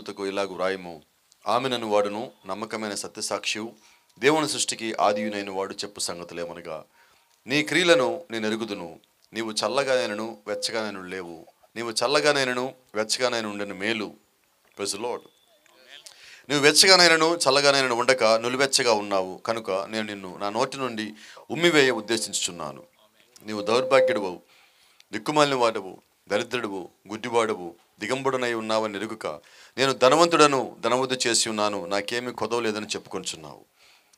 దూతకు ఇలాగు వ్రాయము, ఆమెనను వాడును నమ్మకమైన సత్యసాక్షియు దేవుని సృష్టికి ఆదియునైన వాడు చెప్పు సంగతులేమనగా, నీ క్రియలను నేను ఎరుగుదును. నీవు చల్లగానైనను వెచ్చగానైనను లేవు. నీవు చల్లగానైనను వెచ్చగానైనా ఉండని మేలు. Praise the Lord. నువ్వు వెచ్చగానైనను చల్లగానైనా ఉండక నులివెచ్చగా ఉన్నావు కనుక నేను నిన్ను నా నోటి నుండి ఉమ్మివేయ ఉద్దేశించుచున్నాను. నీవు దౌర్భాగ్యుడువు, దిక్కుమాలిన వాడవు, దరిద్రుడువు, గుడ్డివాడవు, దిగంబుడనై ఉన్నావని ఎరుగుక నేను ధనవంతుడను, ధనవృద్ధి చేసి ఉన్నాను, నాకేమీ కొదవలేదని చెప్పుకొంచున్నావు.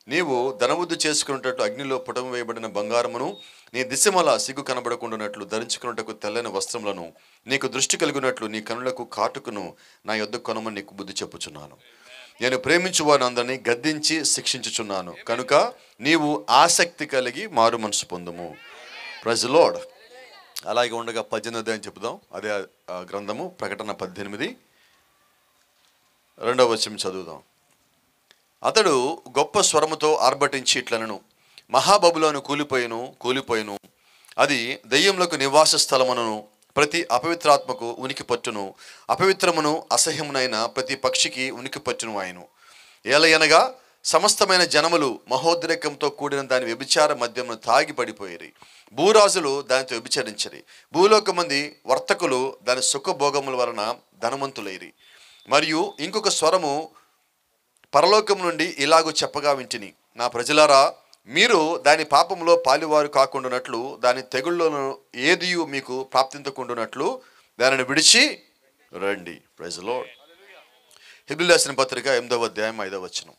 నీవు ధనవృద్ధి చేసుకున్నట్లు అగ్నిలో పుటం వేయబడిన బంగారమును, నీ దిశమల సిగ్గు కనబడకుండానట్లు ధరించుకున్నట్టుకు తెల్లని వస్త్రములను, నీకు దృష్టి కలిగినట్లు నీ కనులకు కాటుకును నా యొద్దకు కొనమని నీకు బుద్ధి చెప్పుచున్నాను. నేను ప్రేమించు వారిని అందరినీ గద్దించి శిక్షించుచున్నాను కనుక నీవు ఆసక్తి కలిగి మారు మనసు పొందుము. Praise the lord. అలాగే ఉండగా 18వ అధ్యాయం చెప్పుదాం. అదే గ్రంథము ప్రకటన 18 2వ వచనం చదువుదాం. అతడు గొప్ప స్వరముతో ఆర్భటించి ఇట్లనెను, మహాబబులోను కూలిపోయిను, అది దెయ్యములకు నివాస స్థలమును, ప్రతి అపవిత్రాత్మకు ఉనికి పట్టును, అపవిత్రమును అసహ్యమునైన ప్రతి పక్షికి ఉనికి పట్టును ఆయను. ఏలయనగా సమస్తమైన జనములు మహోద్రేకంతో కూడిన దాని వ్యభిచార మద్యమును తాగి పడిపోయిరి. భూరాజులు దానితో వ్యభిచరించరి. భూలోక మంది వర్తకులు దాని సుఖభోగముల వలన ధనవంతులైరి. మరియు ఇంకొక స్వరము పరలోకం నుండి ఇలాగూ చెప్పగా వింటిని, నా ప్రజలారా, మీరు దాని పాపంలో పాలివారు కాకుండానట్లు, దాని తెగుళ్ళను ఏదియు మీకు ప్రాప్తించకుండానట్లు దానిని విడిచి రండి. Praise the lord. హెబ్రీయులకు రాసిన పత్రిక 8వ అధ్యాయం 5వ వచనం.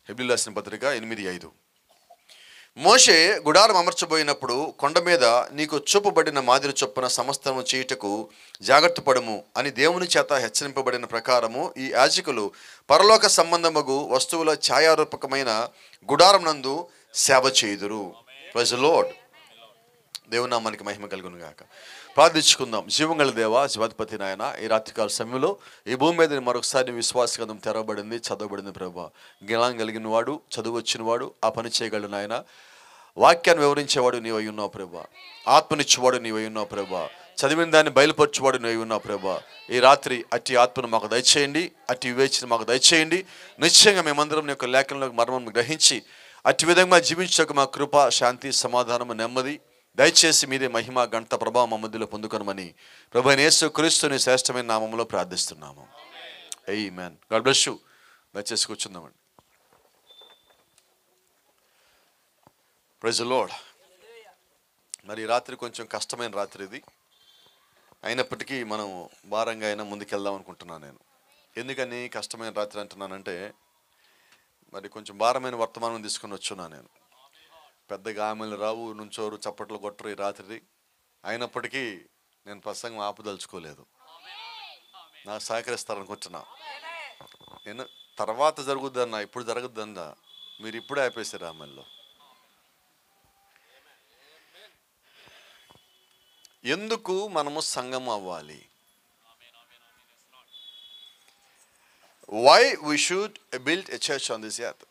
హెబ్రీయులకు రాసిన పత్రిక 8:5. మోషే గుడారం అమర్చబోయినప్పుడు కొండ మీద నీకు చూపబడిన మాదిరి చొప్పున సమస్తము చేయుటకు జాగ్రత్త పడము అని దేవుని చేత హెచ్చరింపబడిన ప్రకారము ఈ యాజకులు పరలోక సంబంధమగు వస్తువుల ఛాయారూపకమైన గుడారం నందు సేవ చేయుదురు. Praise the Lord. దేవుని నామానికి మహిమ కలుగును గాక. ప్రార్థించుకుందాం. జీవంగల దేవా, జీవాధిపతి నాయన, ఈ రాత్రికాల సమయంలో ఈ భూమి మీద మరొకసారి విశ్వాస గ్రంథం తెరవబడింది, చదవబడింది ప్రభా. జ్ఞానం కలిగిన వాడు, చదువు వచ్చిన వాడు, ఆ పని చేయగలడు నాయన. వాక్యాన్ని వివరించేవాడు నీవై ఉన్నావు ప్రభా. ఆత్మనిచ్చేవాడు నీవై ఉన్నావు ప్రభా. చదివిన దాన్ని బయలుపరచువాడు నీవై ఉన్నావు ప్రభా. ఈ రాత్రి అట్టి ఆత్మను మాకు దయచేయండి, అట్టి వివేచన మాకు దయచేయండి. నిశ్చయంగా మేమందరం నీ యొక్క లేఖనంలోకి మర్మం గ్రహించి అట్టి విధంగా జీవించక మా కృప, శాంతి, సమాధానము, నెమ్మది దయచేసి మీరే మహిమ, ఘనత, ప్రభావం మా మధ్యలో పొందుకొనమని ప్రభు అయిన యేసు క్రీస్తుని శ్రేష్టమైన నామములో ప్రార్థిస్తున్నాము. ఆమేన్. God bless you. దయచేసి కూర్చుందామండి. Praise the lord. మరి ఈ రాత్రి కొంచెం కష్టమైన రాత్రి ఇది. అయినప్పటికీ మనం భారంగా అయినా ముందుకెళ్దాం అనుకుంటున్నాను నేను. ఎందుకని కష్టమైన రాత్రి అంటున్నానంటే, మరి కొంచెం భారమైన వర్తమానం తీసుకుని వచ్చున్నా నేను. పెద్దగా ఆమెలు రావు, నుంచోరు, చప్పట్లు కొట్టరు ఈ రాత్రి. అయినప్పటికీ నేను ప్రసంగం ఆపుదలుచుకోలేదు. నాకు సహకరిస్తారనుకుంటున్నా. నేను తర్వాత జరుగుద్దన్నా, ఇప్పుడు జరగద్దన్నా. మీరు ఇప్పుడే ఆపేశారు ఆమెల్లో. ఎందుకు మనము సంఘం అవ్వాలి? Why we should build a church on this earth.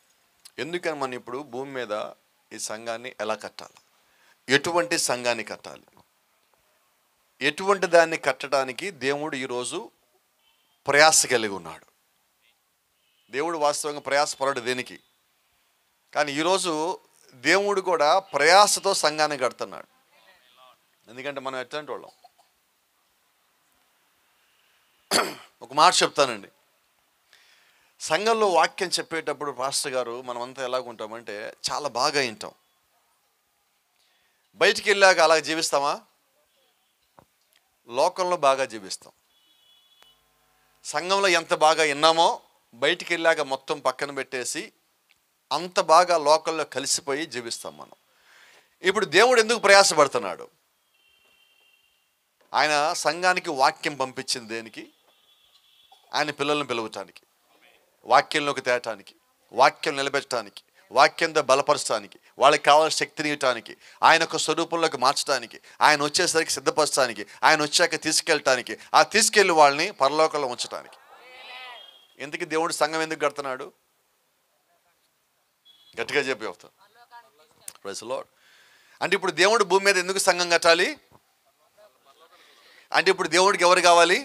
ఎందుకని మనం ఇప్పుడు భూమి మీద ఈ సంఘాన్ని ఎలా కట్టాలి, ఎటువంటి సంఘాన్ని కట్టాలి, ఎటువంటి దాన్ని కట్టడానికి దేవుడు ఈరోజు ప్రయాస కలిగి ఉన్నాడు. దేవుడు వాస్తవంగా ప్రయాసపడడు దేనికి, కానీ ఈరోజు దేవుడు కూడా ప్రయాసతో సంఘాన్ని కడుతున్నాడు. ఎందుకంటే మనం ఎట్లాంటి వాళ్ళం. ఒక మాట చెప్తానండి. సంఘంలో వాక్యం చెప్పేటప్పుడు పాస్టర్ గారు మనమంతా ఎలాగుంటామంటే చాలా బాగా వింటాం. బయటికి వెళ్ళాక అలా జీవిస్తామా? లోకంలో బాగా జీవిస్తాం. సంఘంలో ఎంత బాగా విన్నామో బయటికి వెళ్ళాక మొత్తం పక్కన పెట్టేసి అంత బాగా లోకంలో కలిసిపోయి జీవిస్తాం మనం. ఇప్పుడు దేవుడు ఎందుకు ప్రయాసపడుతున్నాడు? ఆయన సంఘానికి వాక్యం పంపించింది దేనికి? ఆయన పిల్లలను పిలవటానికి, వాక్యంలోకి తేటానికి, వాక్యం నిలబెట్టడానికి, వాక్యంతో బలపరచడానికి, వాళ్ళకి కావాల్సిన శక్తిని ఇవ్వటానికి, ఆయన యొక్క స్వరూపంలోకి మార్చడానికి, ఆయన వచ్చేసరికి సిద్ధపరచడానికి, ఆయన వచ్చాక తీసుకెళ్ళటానికి, ఆ తీసుకెళ్ళి వాళ్ళని పరలోకంలో ఉంచడానికి. ఎందుకు దేవుడు సంఘం ఎందుకు కడుతున్నాడు? గట్టిగా చెప్పి చెప్తాను. Praise the Lord. అంటే ఇప్పుడు దేవుడు భూమి మీద ఎందుకు సంఘం కట్టాలి అంటే ఇప్పుడు దేవుడికి ఎవరు కావాలి?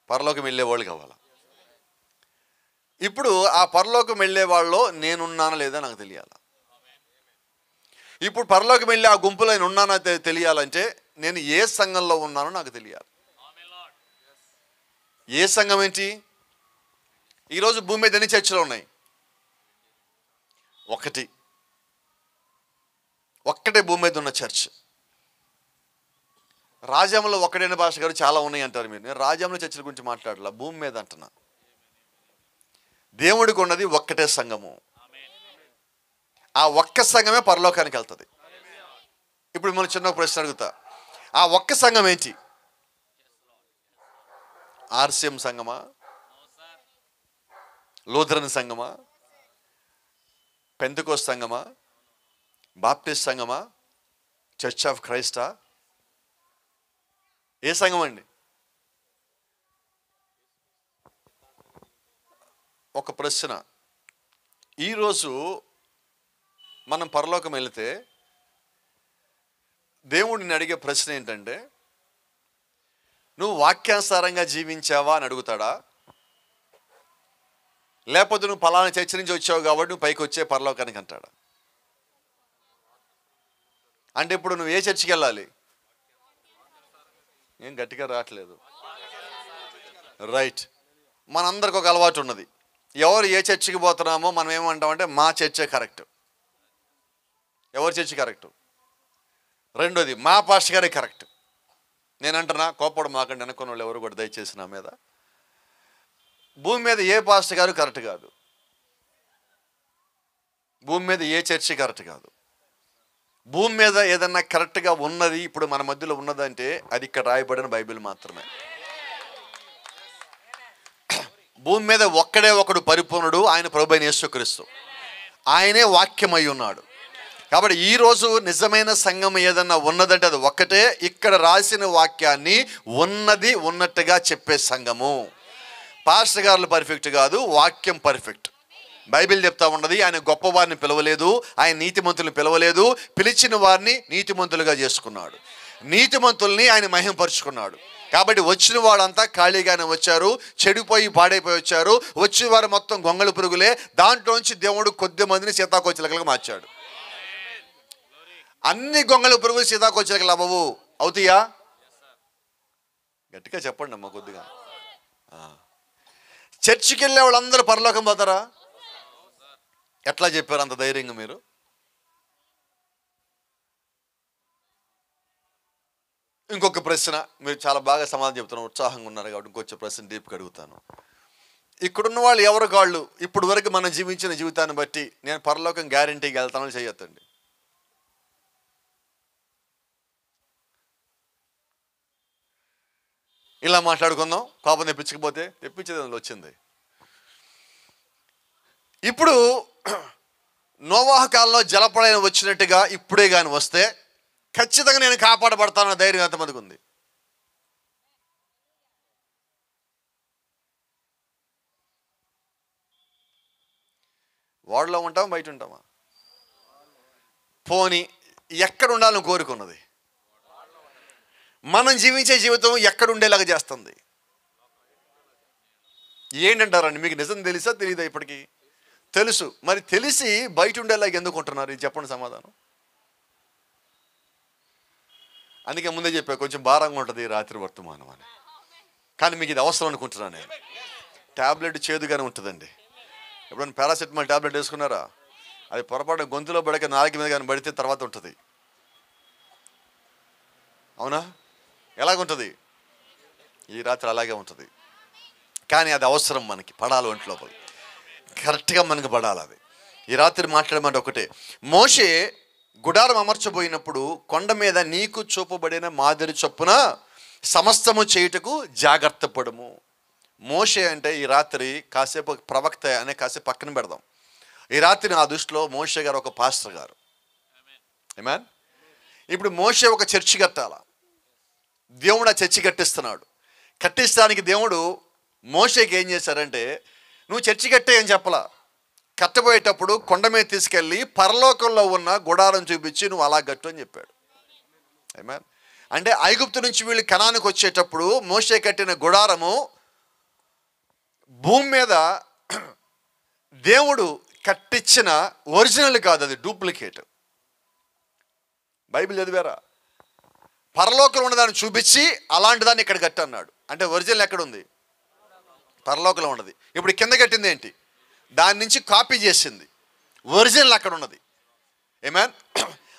పరలోకం వెళ్ళేవాళ్ళు కావాలా. ఇప్పుడు ఆ పరలోకం వెళ్ళే వాళ్ళలో నేనున్నానా లేదా నాకు తెలియాలి. ఇప్పుడు పరలోకం వెళ్ళి ఆ గుంపులో నేను ఉన్నానా తెలియాలంటే నేను ఏ సంఘంలో ఉన్నానో నాకు తెలియాలి. ఏ సంఘం ఏంటి? ఈరోజు భూమి మీద ఎన్ని చర్చలు ఉన్నాయి? ఒక్కటే భూమి మీద ఉన్న చర్చ్. రాజ్యంలో ఒక్కడైన భాష గారు చాలా ఉన్నాయి అంటారు మీరు. నేను రాజ్యంలో చర్చల గురించి మాట్లాడాల, భూమి మీద అంటున్నా. దేవుడికి ఉన్నది ఒక్కటే సంఘము. ఆ ఒక్క సంఘమే పరలోకానికి వెళ్తుంది. ఇప్పుడు మనం చిన్న ప్రశ్న అడుగుతా, ఆ ఒక్క సంఘం ఏంటి? RCM Sangma? Lutheran Sangma? Pentecost Sangma? Baptist Sangma? Church of క్రైస్టా? ఏ సంఘం అండి? ఒక ప్రశ్న. ఈరోజు మనం పరలోకం వెళితే దేవుడిని అడిగే ప్రశ్న ఏంటంటే, నువ్వు వాక్యానుసారంగా జీవించావా అని అడుగుతాడా? లేకపోతే నువ్వు పలానా చర్చ నుంచి వచ్చావు కాబట్టి నువ్వు పైకి వచ్చే పరలోకానికి అంటాడా? అంటే ఇప్పుడు నువ్వు ఏ చర్చికి వెళ్ళాలి? ఏం గట్టిగా రావట్లేదు. రైట్. మనందరికి ఒక అలవాటు ఉన్నది. ఎవరు ఏ చర్చికి పోతున్నామో మనం ఏమంటామంటే మా చర్చే కరెక్ట్. ఎవరి చర్చి కరెక్టు? రెండోది మా పాస్టర్ గారే కరెక్ట్. నేను అంటున్నా, కోపడం మాకండి అనుకున్న వాళ్ళు ఎవరు కూడా దయచేసి నా మీద. భూమి మీద ఏ పాస్టర్ గారు కరెక్ట్ కాదు. భూమి మీద ఏ చర్చి కరెక్ట్ కాదు. భూమి మీద ఏదన్నా కరెక్ట్గా ఉన్నది ఇప్పుడు మన మధ్యలో ఉన్నదంటే అది ఇక్కడ రాయబడిన బైబిల్ మాత్రమే. భూమి మీద ఒక్కడే ఒకడు పరిపూర్ణుడు, ఆయన ప్రభువైన యేసుక్రీస్తు. ఆయనే వాక్యమై ఉన్నాడు. కాబట్టి ఈరోజు నిజమైన సంఘం ఏదన్నా ఉన్నదంటే అది ఒక్కటే, ఇక్కడ రాసిన వాక్యాన్ని ఉన్నది ఉన్నట్టుగా చెప్పే సంఘము. పాస్టర్ గారులు పర్ఫెక్ట్ కాదు, వాక్యం పర్ఫెక్ట్. బైబిల్ చెప్తా ఉన్నది, ఆయన గొప్ప వారిని పిలవలేదు, ఆయన నీతిమంతులను పిలవలేదు, పిలిచిన వారిని నీతిమంతులుగా చేసుకున్నాడు. నీతిమంతుల్ని ఆయన మహిమపరుచుకున్నాడు. కాబట్టి వచ్చిన వాళ్ళంతా ఖాళీగానే వచ్చారు, చెడిపోయి పాడైపోయి వచ్చారు. వచ్చిన వారు మొత్తం గొంగళి పురుగులే. దాంట్లోంచి దేవుడు కొద్ది మందిని సీతాకోచిలకలుగా మార్చాడు. అన్ని గొంగళి పురుగులు సీతాకోచిలకలు అవ్వవు. అవుతాయా? గట్టిగా చెప్పండి అమ్మ కొద్దిగా. చర్చికి వెళ్ళే వాళ్ళందరూ పరలోకం పోతారా? ఎట్లా చెప్పారు అంత ధైర్యంగా మీరు? ఇంకొక ప్రశ్న, మీరు చాలా బాగా సమాధానం చెప్తున్నారు, ఉత్సాహంగా ఉన్నారు కాబట్టి ఇంకొక ప్రశ్న డీప్గా అడుగుతాను. ఇక్కడున్న వాళ్ళు ఎవరు కాళ్ళు ఇప్పుడు వరకు మనం జీవించిన జీవితాన్ని బట్టి నేను పరలోకం గ్యారంటీగా వెళ్తానని చేయొద్దండి. ఇలా మాట్లాడుకుందాం. కోపం తెప్పించకపోతే తెప్పించేది అందులో వచ్చింది. ఇప్పుడు నోవాహు కాలంలో జలప్రళయం వచ్చినట్టుగా ఇప్పుడే కానీ వస్తే ఖచ్చితంగా నేను కాపాడబడతానన్న ధైర్యం ఎంతమందికి ఉంది? వాడలో ఉంటామా బయట ఉంటామా? పోనీ ఎక్కడ ఉండాలని కోరుకున్నది? మనం జీవించే జీవితం ఎక్కడ ఉండేలాగా చేస్తుంది? ఏంటంటారండి? మీకు నిజం తెలుసా తెలియదా? ఇప్పటికీ తెలుసు. మరి తెలిసి బయట ఉండేలాగా ఎందుకు ఉంటున్నారు? ఇది చెప్పండి సమాధానం. అందుకే ముందే చెప్పా, కొంచెం భారంగా ఉంటుంది రాత్రి వర్తమానం అని. కానీ మీకు ఇది అవసరం అనుకుంటున్నాను నేను. ట్యాబ్లెట్ చేదుగానే ఉంటుందండి. ఎప్పుడైనా పారాసెటమాల్ ట్యాబ్లెట్ వేసుకున్నారా? అది పొరపాటు గొంతులో పడక నాలుగు మీద కానీ పడితే తర్వాత ఉంటుంది. అవునా? ఎలాగుంటుంది? ఈ రాత్రి అలాగే ఉంటుంది. కానీ అది అవసరం, మనకి పడాలి ఒంట్లో కరెక్ట్గా మనకు పడాలి. అది ఈ రాత్రి మాట్లాడమంటే ఒకటే. మోషే గుడారం అమర్చబోయినప్పుడు కొండ మీద నీకు చూపబడిన మాదిరి చొప్పున సమస్తము చేయుటకు జాగ్రత్త పడము. మోషే అంటే ఈ రాత్రి కాసేపు ప్రవక్త అనే కాసేపు పక్కన పెడదాం. ఈ రాత్రి నా దృష్టిలో మోషే గారు ఒక పాస్టర్ గారు. ఆమేన్. ఇప్పుడు మోషే ఒక చర్చి కట్టాల. దేవుడు ఆ చర్చి కట్టిస్తున్నాడు. కట్టిస్తానికి దేవుడు మోషేకి ఏం చేశారంటే, నువ్వు చర్చి కట్టే అని చెప్పలా. కట్టబోయేటప్పుడు కొండ మీద తీసుకెళ్ళి పరలోకంలో ఉన్న గుడారం చూపించి నువ్వు అలా కట్టు అని చెప్పాడు. ఆమేన్. అంటే ఐగుప్తు నుంచి వీళ్ళు కనానికి వచ్చేటప్పుడు మోషే కట్టిన గుడారము భూమి మీద దేవుడు కట్టించిన ఒరిజినల్ కాదు, అది డూప్లికేట్. బైబిల్ చదివారా? పరలోకంలో ఉన్నదాన్ని చూపించి అలాంటి దాన్ని ఇక్కడ కట్టి అన్నాడు. అంటే ఒరిజినల్ ఎక్కడుంది? పరలోకంలో ఉన్నది. ఇప్పుడు కింద కట్టింది ఏంటి? దాని నుంచి కాపీ చేసింది. ఒరిజినల్ అక్కడ ఉన్నది. ఆమేన్.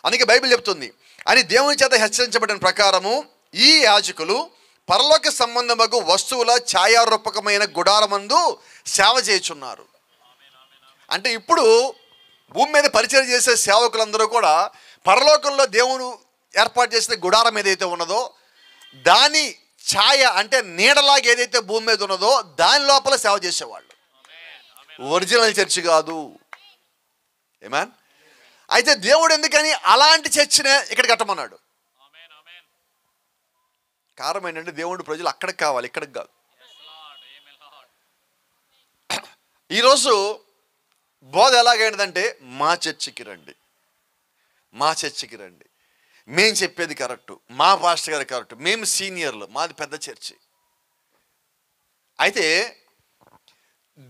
అందుకే బైబిల్ చెప్తుంది, అని దేవుని చేత హెచ్చరించబడిన ప్రకారము ఈ యాజకులు పరలోక సంబంధముకు వస్తువుల ఛాయారూపకమైన గుడారమందు సేవ చేయుచున్నారు. అంటే ఇప్పుడు భూమి మీద పరిచయం చేసే సేవకులందరూ కూడా పరలోకంలో దేవుడు ఏర్పాటు చేసిన గుడారం ఏదైతే ఉన్నదో దాని ఛాయ, అంటే నీడలాగా ఏదైతే భూమి మీద ఉన్నదో దాని లోపల సేవ చేసేవాళ్ళు. ఒరిజినల్ చర్చి కాదు. ఆమేన్. అయితే దేవుడు ఎందుకని అలాంటి చర్చినే ఇక్కడ కట్టమన్నాడు? కారణం ఏంటంటే దేవుడు ప్రజలు అక్కడికి కావాలి, ఇక్కడికి కాదు. ఈరోజు బోధ ఎలాగైనదంటే మా చర్చికి రండి, మా చర్చికి రండి, మేము చెప్పేది కరెక్టు, మా పాస్టర్ గారు కరెక్టు, మేము సీనియర్లు, మాది పెద్ద చర్చి. అయితే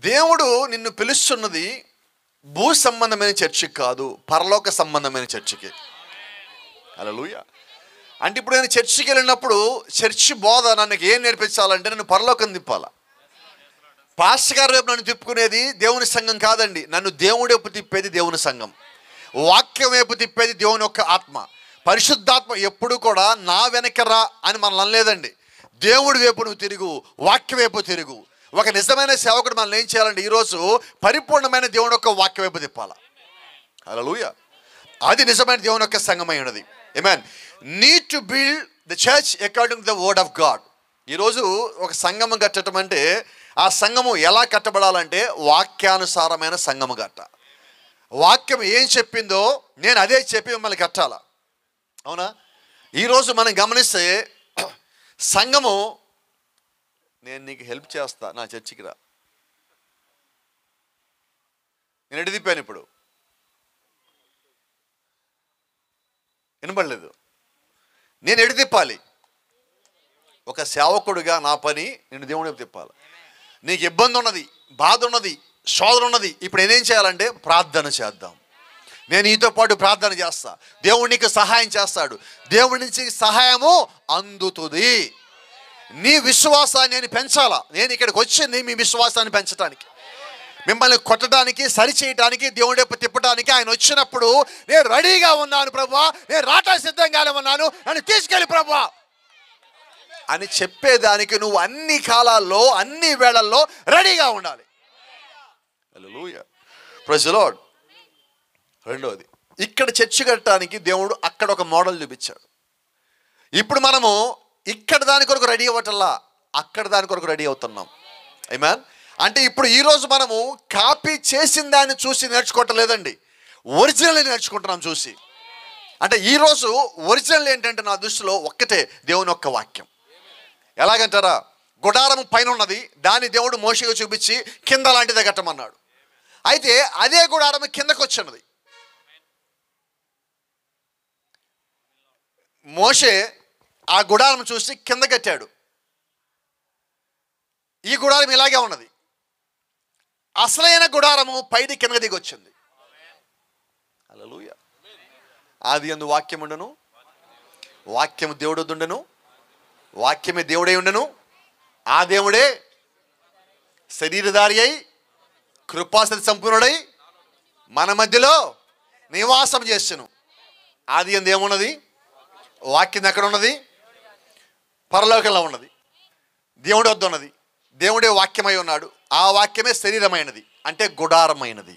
దేవుడు నిన్ను పిలుస్తున్నది భూ సంబంధమైన చర్చికి కాదు, పరలోక సంబంధమైన చర్చికి. హల్లెలూయా. అంటే ఇప్పుడు నేను చర్చికి వెళ్ళినప్పుడు చర్చి బోధ నన్ను ఏం నేర్పించాలంటే నన్ను పరలోకం తిప్పాలా. పాస్టర్ గారి వైపు నన్ను తిప్పుకునేది దేవుని సంఘం కాదండి, నన్ను దేవుడి వైపు తిప్పేది దేవుని సంఘం. వాక్యం వైపు తిప్పేది దేవుని యొక్క ఆత్మ, పరిశుద్ధాత్మ. ఎప్పుడు కూడా నా వెనకరా అని మనల్ని అనలేదండి. దేవుడి వైపు నువ్వు తిరుగు, వాక్యం వైపు తిరుగు. ఒక నిజమైన సేవకుడు మనం ఏం చేయాలంటే ఈరోజు పరిపూర్ణమైన దేవుని యొక్క వాక్యం వైపు తిప్పాలా. హల్లెలూయా. అది నిజమైన దేవుని యొక్క సంఘమై ఉన్నది. Amen. Need to build the church according to the word of God. ఈరోజు ఒక సంఘము కట్టడం అంటే ఆ సంఘము ఎలా కట్టబడాలంటే వాక్యానుసారమైన సంఘము కట్ట. వాక్యం ఏం చెప్పిందో నేను అదే చెప్పి మిమ్మల్ని కట్టాలా. అవునా? ఈరోజు మనం గమనిస్తే సంఘము, నేను నీకు హెల్ప్ చేస్తా, నా చర్చికి రా, నేను ఎటు తిప్పాను ఇప్పుడు వినపడలేదు, నేను ఎటు తిప్పాలి? ఒక సేవకుడిగా నా పని నేను దేవుని వైపు తిప్పాలి. నీకు ఇబ్బంది ఉన్నది, బాధ ఉన్నది, శోధన ఉన్నది, ఇప్పుడు నేనేం చేయాలంటే ప్రార్థన చేద్దాం. నేను నీతో పాటు ప్రార్థన చేస్తా, దేవుడు నీకు సహాయం చేస్తాడు, దేవుడి నుంచి సహాయము అందుతుంది. నీ విశ్వాసాన్ని నేను పెంచాలా. నేను ఇక్కడికి వచ్చింది మీ విశ్వాసాన్ని పెంచడానికి, మిమ్మల్ని కొట్టడానికి, సరిచేయటానికి, దేవుడి వైపు తిప్పడానికి. ఆయన వచ్చినప్పుడు నేను రెడీగా ఉన్నాను ప్రభువా, నేను రాటా సిద్ధంగానే ఉన్నాను, నన్ను తీసుకెళ్ళి ప్రభువా అని చెప్పేదానికి నువ్వు అన్ని కాలాల్లో అన్ని వేళల్లో రెడీగా ఉండాలి. హల్లెలూయా. Praise the Lord. రెండోది, ఇక్కడ చర్చి కట్టడానికి దేవుడు అక్కడ ఒక మోడల్ చూపించాడు. ఇప్పుడు మనము ఇక్కడ దాని కొరకు రెడీ అవ్వటల్లా, అక్కడ దాని కొరకు రెడీ అవుతున్నాం. ఆమేన్. అంటే ఇప్పుడు ఈరోజు మనము కాపీ చేసిన దాన్ని చూసి నేర్చుకోవటం లేదండి, ఒరిజినల్ నేర్చుకుంటున్నాం చూసి. అంటే ఈరోజు ఒరిజినల్ ఏంటంటే నా దృష్టిలో ఒక్కటే, దేవుని యొక్క వాక్యం. ఎలాగంటారా? గుడారం పైన ఉన్నది, దాన్ని దేవుడు మోషేగా చూపించి కింద లాంటిదే కట్టమన్నాడు. అయితే అదే గుడారం కిందకు వచ్చినది. మోషే ఆ గుడారం చూసి కింద కట్టాడు. ఈ గుడారం ఇలాగే ఉన్నది. అసలైన గుడారము పైది కింద దిగి వచ్చింది. హల్లెలూయా. ఆది యందు వాక్యం ఉండెను, వాక్యము దేవుడు ఉండెను, వాక్యమే దేవుడై ఉండెను, ఆ దేవుడే శరీరధారి అయి కృపాసక్తి సంపూర్ణుడై మన మధ్యలో నివాసం చేసెను. ఆది యందు ఏమున్నది? వాక్యం ఎక్కడ ఉన్నది? పరలోకంలో ఉన్నది, దేవుడి వద్ద ఉన్నది. దేవుడే వాక్యమై ఉన్నాడు, ఆ వాక్యమే శరీరమైనది, అంటే గుడారమైనది.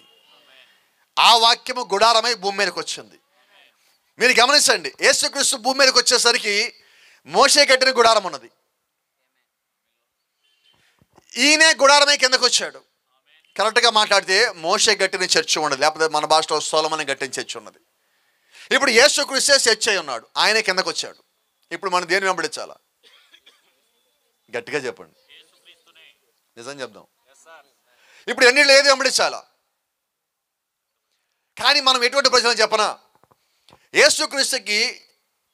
ఆ వాక్యము గుడారమై భూమి మీదకి వచ్చింది. మీరు గమనించండి, యేసుక్రీస్తు భూమి మీదకి వచ్చేసరికి మోషే కట్టిన గుడారం ఉన్నది, ఈయనే గుడారమై కిందకు వచ్చాడు. కరెక్ట్గా మాట్లాడితే మోషే కట్టిన చర్చి ఉన్నది, లేకపోతే మన భాషలో సొలొమోను కట్టిన చర్చి ఉన్నది. ఇప్పుడు యేసుక్రీస్తే చర్చి అయి ఉన్నాడు, ఆయనే కిందకు వచ్చాడు. ఇప్పుడు మనం దేన్ని వెంబడించాలా? గట్టిగా చెప్పండి, నిజం చెప్దాం. ఇప్పుడు ఎన్నిళ్ళు ఏది వెంబడించాలా? కానీ మనం ఎటువంటి ప్రజలను చెప్పనా? యేసుక్రీస్తుకి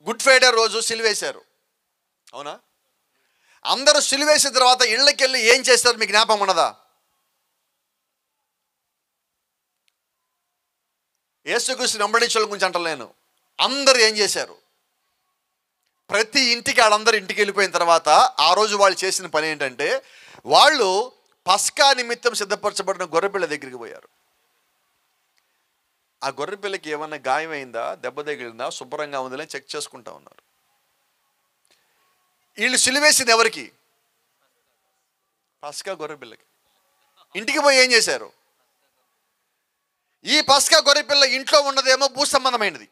గుడ్ ఫ్రైడే రోజు సిలువేశారు, అవునా? అందరూ సిలువేసిన తర్వాత ఇళ్ళకెళ్ళి ఏం చేస్తారు మీకు జ్ఞాపకం ఉన్నదా? యేసుక్రీస్తుని వెంబడించే వాళ్ళ గురించి అంటలేను. అందరూ ఏం చేశారు? ప్రతి ఇంటికి వాళ్ళందరూ ఇంటికి వెళ్ళిపోయిన తర్వాత ఆ రోజు వాళ్ళు చేసిన పని ఏంటంటే, వాళ్ళు పస్కా నిమిత్తం సిద్ధపరచబడిన గొర్రెపిల్ల దగ్గరికి పోయారు. ఆ గొర్రెపిల్లకి ఏమన్నా గాయమైందా, దెబ్బ తగిలిందా, శుభ్రంగా ఉందని చెక్ చేసుకుంటా ఉన్నారు. వీళ్ళు సిలువేసింది ఎవరికి? పస్కా గొర్రెపిల్లకి. ఇంటికి పోయి ఏం చేశారు? ఈ పస్కా గొర్రెపిల్ల ఇంట్లో ఉన్నదేమో భూ సంబంధమైనది,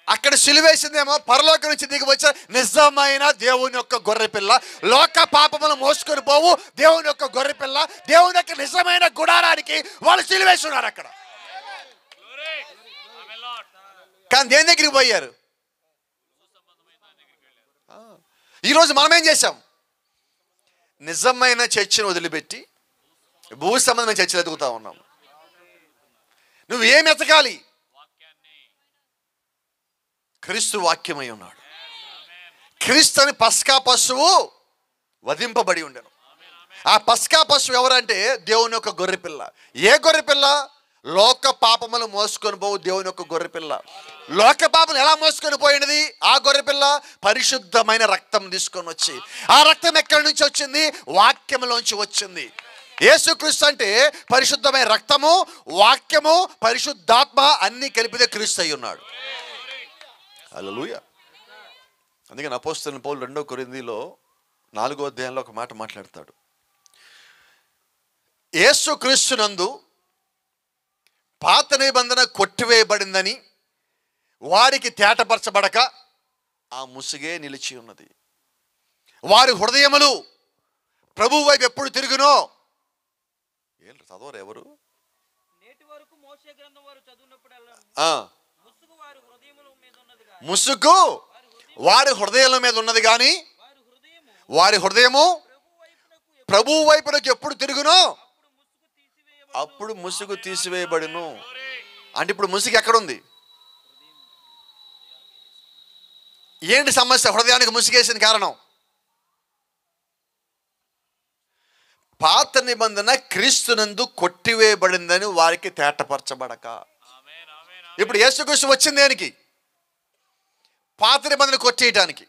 అక్కడ సిలువేసిందేమో పరలోకం నుంచి దిగి వచ్చే నిజమైన దేవుని యొక్క గొర్రెపిల్ల, లోక పాపములు మోసుకొని పోవు దేవుని యొక్క గొర్రెపిల్ల, దేవుని యొక్క నిజమైన గుడారానికి వాళ్ళు సిలువేసి ఉన్నారు అక్కడ. కానీ దేని దగ్గరికి పోయారు? ఈరోజు మనం ఏం చేశాం? నిజమైన చర్చను వదిలిపెట్టి భూ సంబంధమైన చర్చలు ఎదుగుతా ఉన్నాం. నువ్వు ఏం ఎతకాలి? క్రీస్తు వాక్యమై ఉన్నాడు. క్రీస్తు అని పస్కా పశువు వధింపబడి ఉండెను. ఆ పస్కా పశువు ఎవరంటే దేవుని యొక్క గొర్రెపిల్ల. ఏ గొర్రెపిల్ల? లోక పాపములు మోసుకొని పోవు దేవుని యొక్క గొర్రెపిల్ల. లోక పాపములు ఎలా మోసుకొని పోయినది ఆ గొర్రెపిల్ల? పరిశుద్ధమైన రక్తం తీసుకొని వచ్చి. ఆ రక్తం ఎక్కడి నుంచి వచ్చింది? వాక్యములోంచి వచ్చింది. యేసుక్రీస్తు అంటే పరిశుద్ధమైన రక్తము, వాక్యము, పరిశుద్ధాత్మ అన్ని కలిపితే క్రీస్తు అయి ఉన్నాడు. హల్లెలూయా. అందుకని అపోస్తలుడైన పౌలు 2 కొరింథీలో 4వ అధ్యాయంలో ఒక మాట మాట్లాడతాడు. యేసుక్రీస్తునందు పాత నిబంధన కొట్టివేయబడిందని వారికి తేటపరచబడక ఆ ముసుగే నిలిచి ఉన్నది. వారి హృదయములు ప్రభువు వైపు ఎప్పుడు తిరుగునో. ఏంటి చదవరు ఎవరు? ముసుగు వారి హృదయాల మీద ఉన్నది కానీ వారి హృదయము ప్రభువు వైపునకు ఎప్పుడు తిరుగునో అప్పుడు ముసుగు తీసివేయబడును. అంటే ఇప్పుడు ముసుగు ఎక్కడుంది? ఏంటి సమస్య? హృదయానికి ముసుగేసిన కారణం పాత నిబంధన క్రీస్తునందు కొట్టివేయబడిందని వారికి తేటపరచబడక. ఇప్పుడు యేసుక్రీస్తు వచ్చింది దేనికి? పాత నిబంధన కొట్టేయటానికి.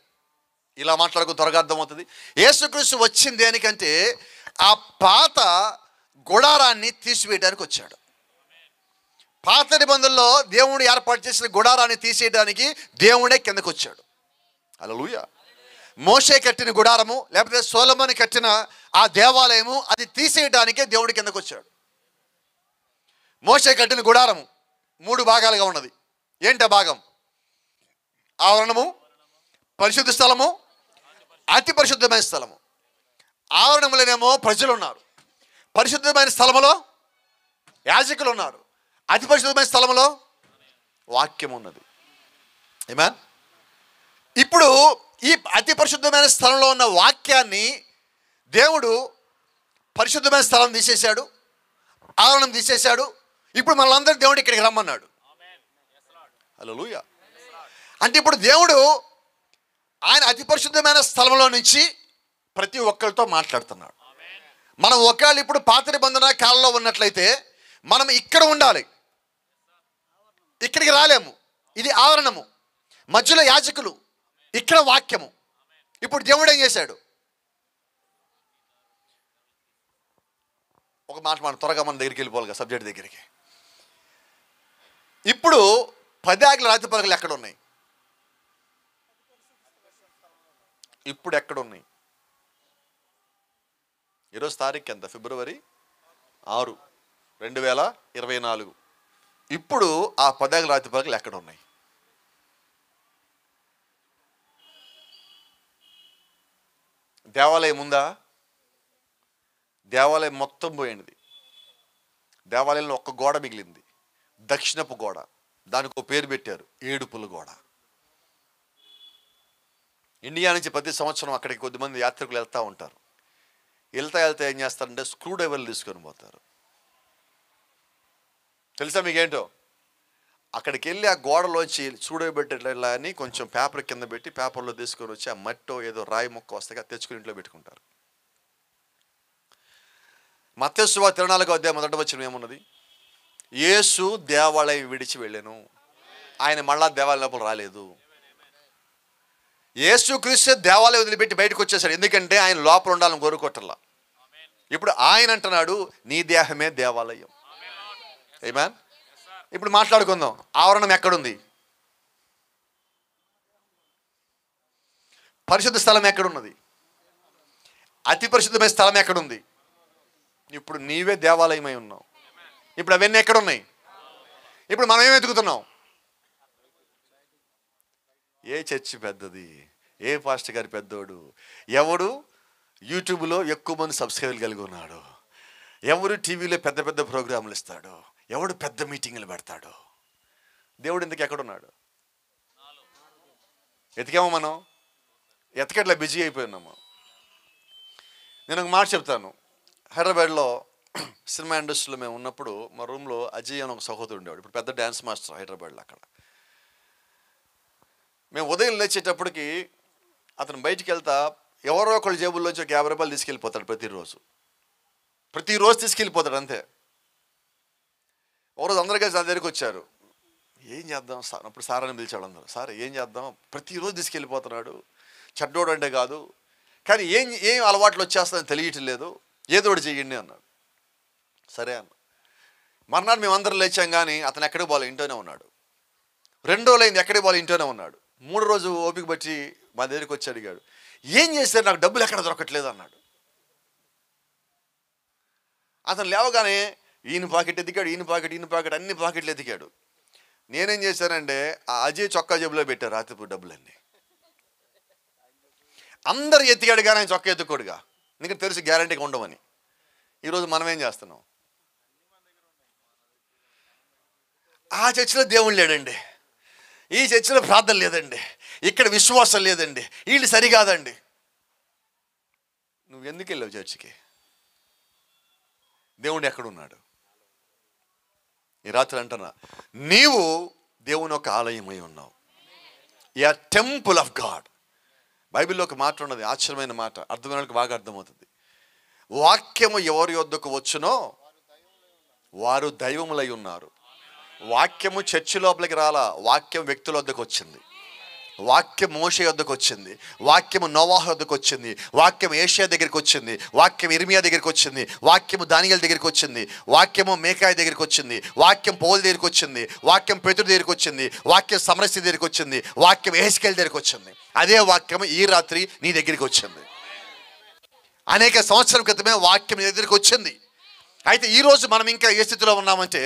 ఇలా మాట్లాడుకుని త్వరగా అర్థమవుతుంది. యేసుక్రీస్తు వచ్చింది దేనికంటే ఆ పాత గుడారాన్ని తీసివేయడానికి వచ్చాడు. పాత నిబంధనలో దేవుడు ఏర్పాటు చేసిన గుడారాన్ని తీసేయడానికి దేవుడే కిందకు వచ్చాడు. హల్లెలూయా. మోషే కట్టిన గుడారము లేకపోతే సొలొమోను కట్టిన ఆ దేవాలయము అది తీసేయడానికే దేవుడి కిందకు వచ్చాడు. మోషే కట్టిన గుడారము 3 భాగాలుగా ఉన్నది. ఏంటి ఆ భాగం? ఆవరణము, పరిశుద్ధ స్థలము, అతి పరిశుద్ధమైన స్థలము. ఆవరణములోనేమో ప్రజలు ఉన్నారు, పరిశుద్ధమైన స్థలములో యాజకులు ఉన్నారు, అతి పరిశుద్ధమైన స్థలములో వాక్యం ఉన్నది. ఆమేన్. ఇప్పుడు ఈ అతి పరిశుద్ధమైన స్థలంలో ఉన్న వాక్యాన్ని దేవుడు పరిశుద్ధమైన స్థలం తీసేశాడు, ఆవరణం తీసేశాడు. ఇప్పుడు మనలందరూ దేవుడు ఇక్కడికి రమ్మన్నాడు. హల్లెలూయా. అంటే ఇప్పుడు దేవుడు ఆయన అతి పరిశుద్ధమైన స్థలంలో నుంచి ప్రతి ఒక్కరితో మాట్లాడుతున్నాడు. మనం ఒకవేళ ఇప్పుడు పాత నిబంధన కాలంలో ఉన్నట్లయితే మనం ఇక్కడ ఉండాలి, ఇక్కడికి రాలేము. ఇది ఆవరణము, మధ్యలో యాజకులు, ఇక్కడ వాక్యము. ఇప్పుడు దేవుడు ఏం చేశాడు? ఒక మాట మనం త్వరగా మన దగ్గరికి వెళ్ళిపోవాలి, సబ్జెక్ట్ దగ్గరికి. ఇప్పుడు 10 ఆజ్ఞల రాతి పలకలు ఎక్కడ ఉన్నాయి? ఇప్పుడు ఎక్కడ ఉన్నాయి? ఈరోజు తారీఖు ఎంత? ఫిబ్రవరి 6, 2024. ఇప్పుడు ఆ 10 ఆజ్ఞల రాతి పలకలు ఎక్కడ ఉన్నాయి? దేవాలయం ఉందా? దేవాలయం మొత్తం పోయింది. దేవాలయంలో ఒక్క గోడ మిగిలింది, దక్షిణపు గోడ. దానికి ఒక పేరు పెట్టారు, ఏడుపుల గోడ. ఇండియా నుంచి ప్రతి సంవత్సరం అక్కడికి కొద్దిమంది యాత్రికులు వెళ్తూ ఉంటారు. వెళ్తే ఏం చేస్తారంటే స్క్రూ డ్రైవర్లు తీసుకొని పోతారు. తెలుసా మీకేంటో? అక్కడికి వెళ్ళి ఆ గోడలోంచి చూడబెట్టేట్లా అని కొంచెం పేపర్ కింద పెట్టి పేపర్లో తీసుకొని వచ్చి ఆ మట్టో ఏదో రాయి మొక్క వస్తాగా తెచ్చుకుని ఇంట్లో పెట్టుకుంటారు. మత్తయి సువార్త 24వ అధ్యాయం 1వ వచనం ఏమున్నది? యేసు దేవాలయం విడిచి వెళ్ళాను. ఆయన మళ్ళా దేవాలయం లోపల రాలేదు. యేసు క్రీస్తు దేవాలయం వదిలిపెట్టి బయటకు వచ్చేసాడు. ఎందుకంటే ఆయన లోపల ఉండాలని కోరుకోవట్లా. ఇప్పుడు ఆయన అంటున్నాడు, నీ దేహమే దేవాలయం. ఆమేన్. ఇప్పుడు మాట్లాడుకుందాం, ఆవరణం ఎక్కడుంది? పరిశుద్ధ స్థలం ఎక్కడున్నది? అతి పరిశుద్ధమైన స్థలం ఎక్కడుంది? ఇప్పుడు నీవే దేవాలయమై ఉన్నావు. ఇప్పుడు అవన్నీ ఎక్కడున్నాయి? ఇప్పుడు మనం ఏం వెతుకుతున్నాం? ఏ చర్చి పెద్దది, ఏ పాస్టర్ గారి పెద్దోడు, ఎవడు యూట్యూబ్లో ఎక్కువ మంది సబ్స్క్రైబర్లు కలిగి ఉన్నాడు, ఎవరు టీవీలో పెద్ద పెద్ద ప్రోగ్రాములు ఇస్తాడు, ఎవడు పెద్ద మీటింగులు పెడతాడు. దేవుడు ఎందుకు ఎక్కడున్నాడు? ఎతికామో మనం? ఎతకట్లా బిజీ అయిపోయినాము. నేను ఒక మాట చెప్తాను. హైదరాబాద్లో సినిమా ఇండస్ట్రీలో మేము ఉన్నప్పుడు మా రూమ్లో అజయ్ అని ఒక సహోదరుడు ఉండేవాడు. ఇప్పుడు పెద్ద డ్యాన్స్ మాస్టర్ హైదరాబాద్లో. అక్కడ మేము ఉదయం లేచేటప్పటికి అతను బయటికి వెళ్తా ఎవరో ఒకళ్ళ జేబుల్లోంచి ఒక 50 రూపాయలు తీసుకెళ్ళిపోతాడు. ప్రతిరోజు తీసుకెళ్ళిపోతాడు అంతే. ఒకరోజు అందరికీ నా దగ్గరికి వచ్చారు. ఏం చేద్దాం సార్? అప్పుడు సార్ అని పిలిచాడు అందరూ. సార్ ఏం చేద్దాం, ప్రతిరోజు తీసుకెళ్ళిపోతున్నాడు, చెడ్డోడు అంటే కాదు, కానీ ఏం అలవాట్లు వచ్చేస్తుందని తెలియటం లేదు, ఏదో ఒకటి చెయ్యండి అన్నాడు. సరే అన్న. మర్నాడు మేము అందరం లేచాం, కానీ అతను ఎక్కడికి పోలే, ఇంట్లోనే ఉన్నాడు. 2 రోజులైంది, ఎక్కడికి పోలే, ఇంట్లోనే ఉన్నాడు. 3వ రోజు ఓపిక బట్టి మా దగ్గరికి వచ్చి అడిగాడు, ఏం చేశారు, నాకు డబ్బులు ఎక్కడ దొరకట్లేదు అన్నాడు. అతను లేవగానే ఈయన పాకెట్ ఎదిగాడు, ఈయన పాకెట్ అన్ని పాకెట్లు ఎదిగాడు. నేనేం చేశానంటే ఆ అజయ్ చొక్కా జేబులో పెట్టారు రాత్రిపూట డబ్బులన్నీ. అందరు ఎత్తికాడు, కానీ ఆయన చొక్కా ఎత్తుకోడుగా, నీకు తెలిసి గ్యారంటీగా ఉండవని. ఈరోజు మనం ఏం చేస్తున్నాం? ఆ చర్చిలో దేవుడు లేడండి, ఈ చర్చిలో ప్రార్థన లేదండి, ఇక్కడ విశ్వాసం లేదండి, వీళ్ళు సరికాదండి. నువ్వు ఎందుకు వెళ్ళావు చర్చికి? దేవుడు ఎక్కడున్నాడు? ఈ రాత్రి అంటున్నా, నీవు దేవుని ఒక ఆలయమై ఉన్నావు. You are temple of God. బైబిల్లో ఒక మాట ఉన్నది, ఆశ్చర్యమైన మాట, అర్థమైన వాళ్ళకి బాగా అర్థమవుతుంది. వాక్యము ఎవరి యొద్దకు వచ్చునో వారు దైవములై ఉన్నారు. వాక్యము చర్చి లోపలికి రాలా, వాక్యం వ్యక్తుల వద్దకు వచ్చింది. వాక్యం మోషే వద్దకు వచ్చింది, వాక్యము నోవాహు వద్దకు వచ్చింది, వాక్యం ఏషియా దగ్గరికి వచ్చింది, వాక్యం ఇర్మియా దగ్గరికి వచ్చింది, వాక్యము దానియేలు దగ్గరికి వచ్చింది, వాక్యము మీకాయ దగ్గరికి వచ్చింది, వాక్యం పౌలు దగ్గరికి వచ్చింది, వాక్యం పేతురు దగ్గరికి వచ్చింది, వాక్యం సమరస్య దగ్గరికి వచ్చింది, వాక్యం యెహెజ్కేలు దగ్గరికి వచ్చింది. అదే వాక్యం ఈ రాత్రి నీ దగ్గరికి వచ్చింది. అనేక సంవత్సరాల క్రితమే వాక్యం నీ దగ్గరికి వచ్చింది. అయితే ఈరోజు మనం ఇంకా ఏ స్థితిలో ఉన్నామంటే,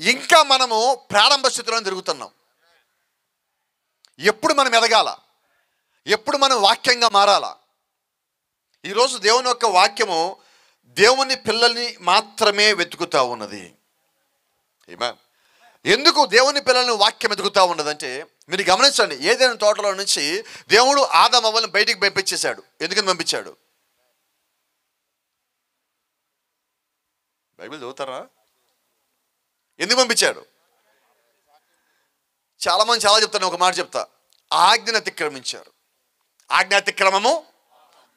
ఇంకా మనము ప్రారంభ స్థితిలో తిరుగుతున్నాం. ఎప్పుడు మనం ఎదగాల, ఎప్పుడు మనం వాక్యంగా మారాలా? ఈరోజు దేవుని యొక్క వాక్యము దేవుని పిల్లల్ని మాత్రమే వెతుకుతూ ఉన్నది. ఎందుకు దేవుని పిల్లల్ని వాక్యం వెతుకుతూ ఉన్నదంటే, మీరు గమనించండి, ఏదైనా తోటలో నుంచి దేవుడు ఆదాము అవ్వలను బయటికి పంపించేశాడు. ఎందుకని పంపించాడు? బైబిల్ చదువుతారా? ఎందుకు పంపించాడు? చాలామంది చాలా చెప్తాను, ఒక మాట చెప్తా. ఆజ్ఞను అతిక్రమించారు. ఆజ్ఞ అతిక్రమము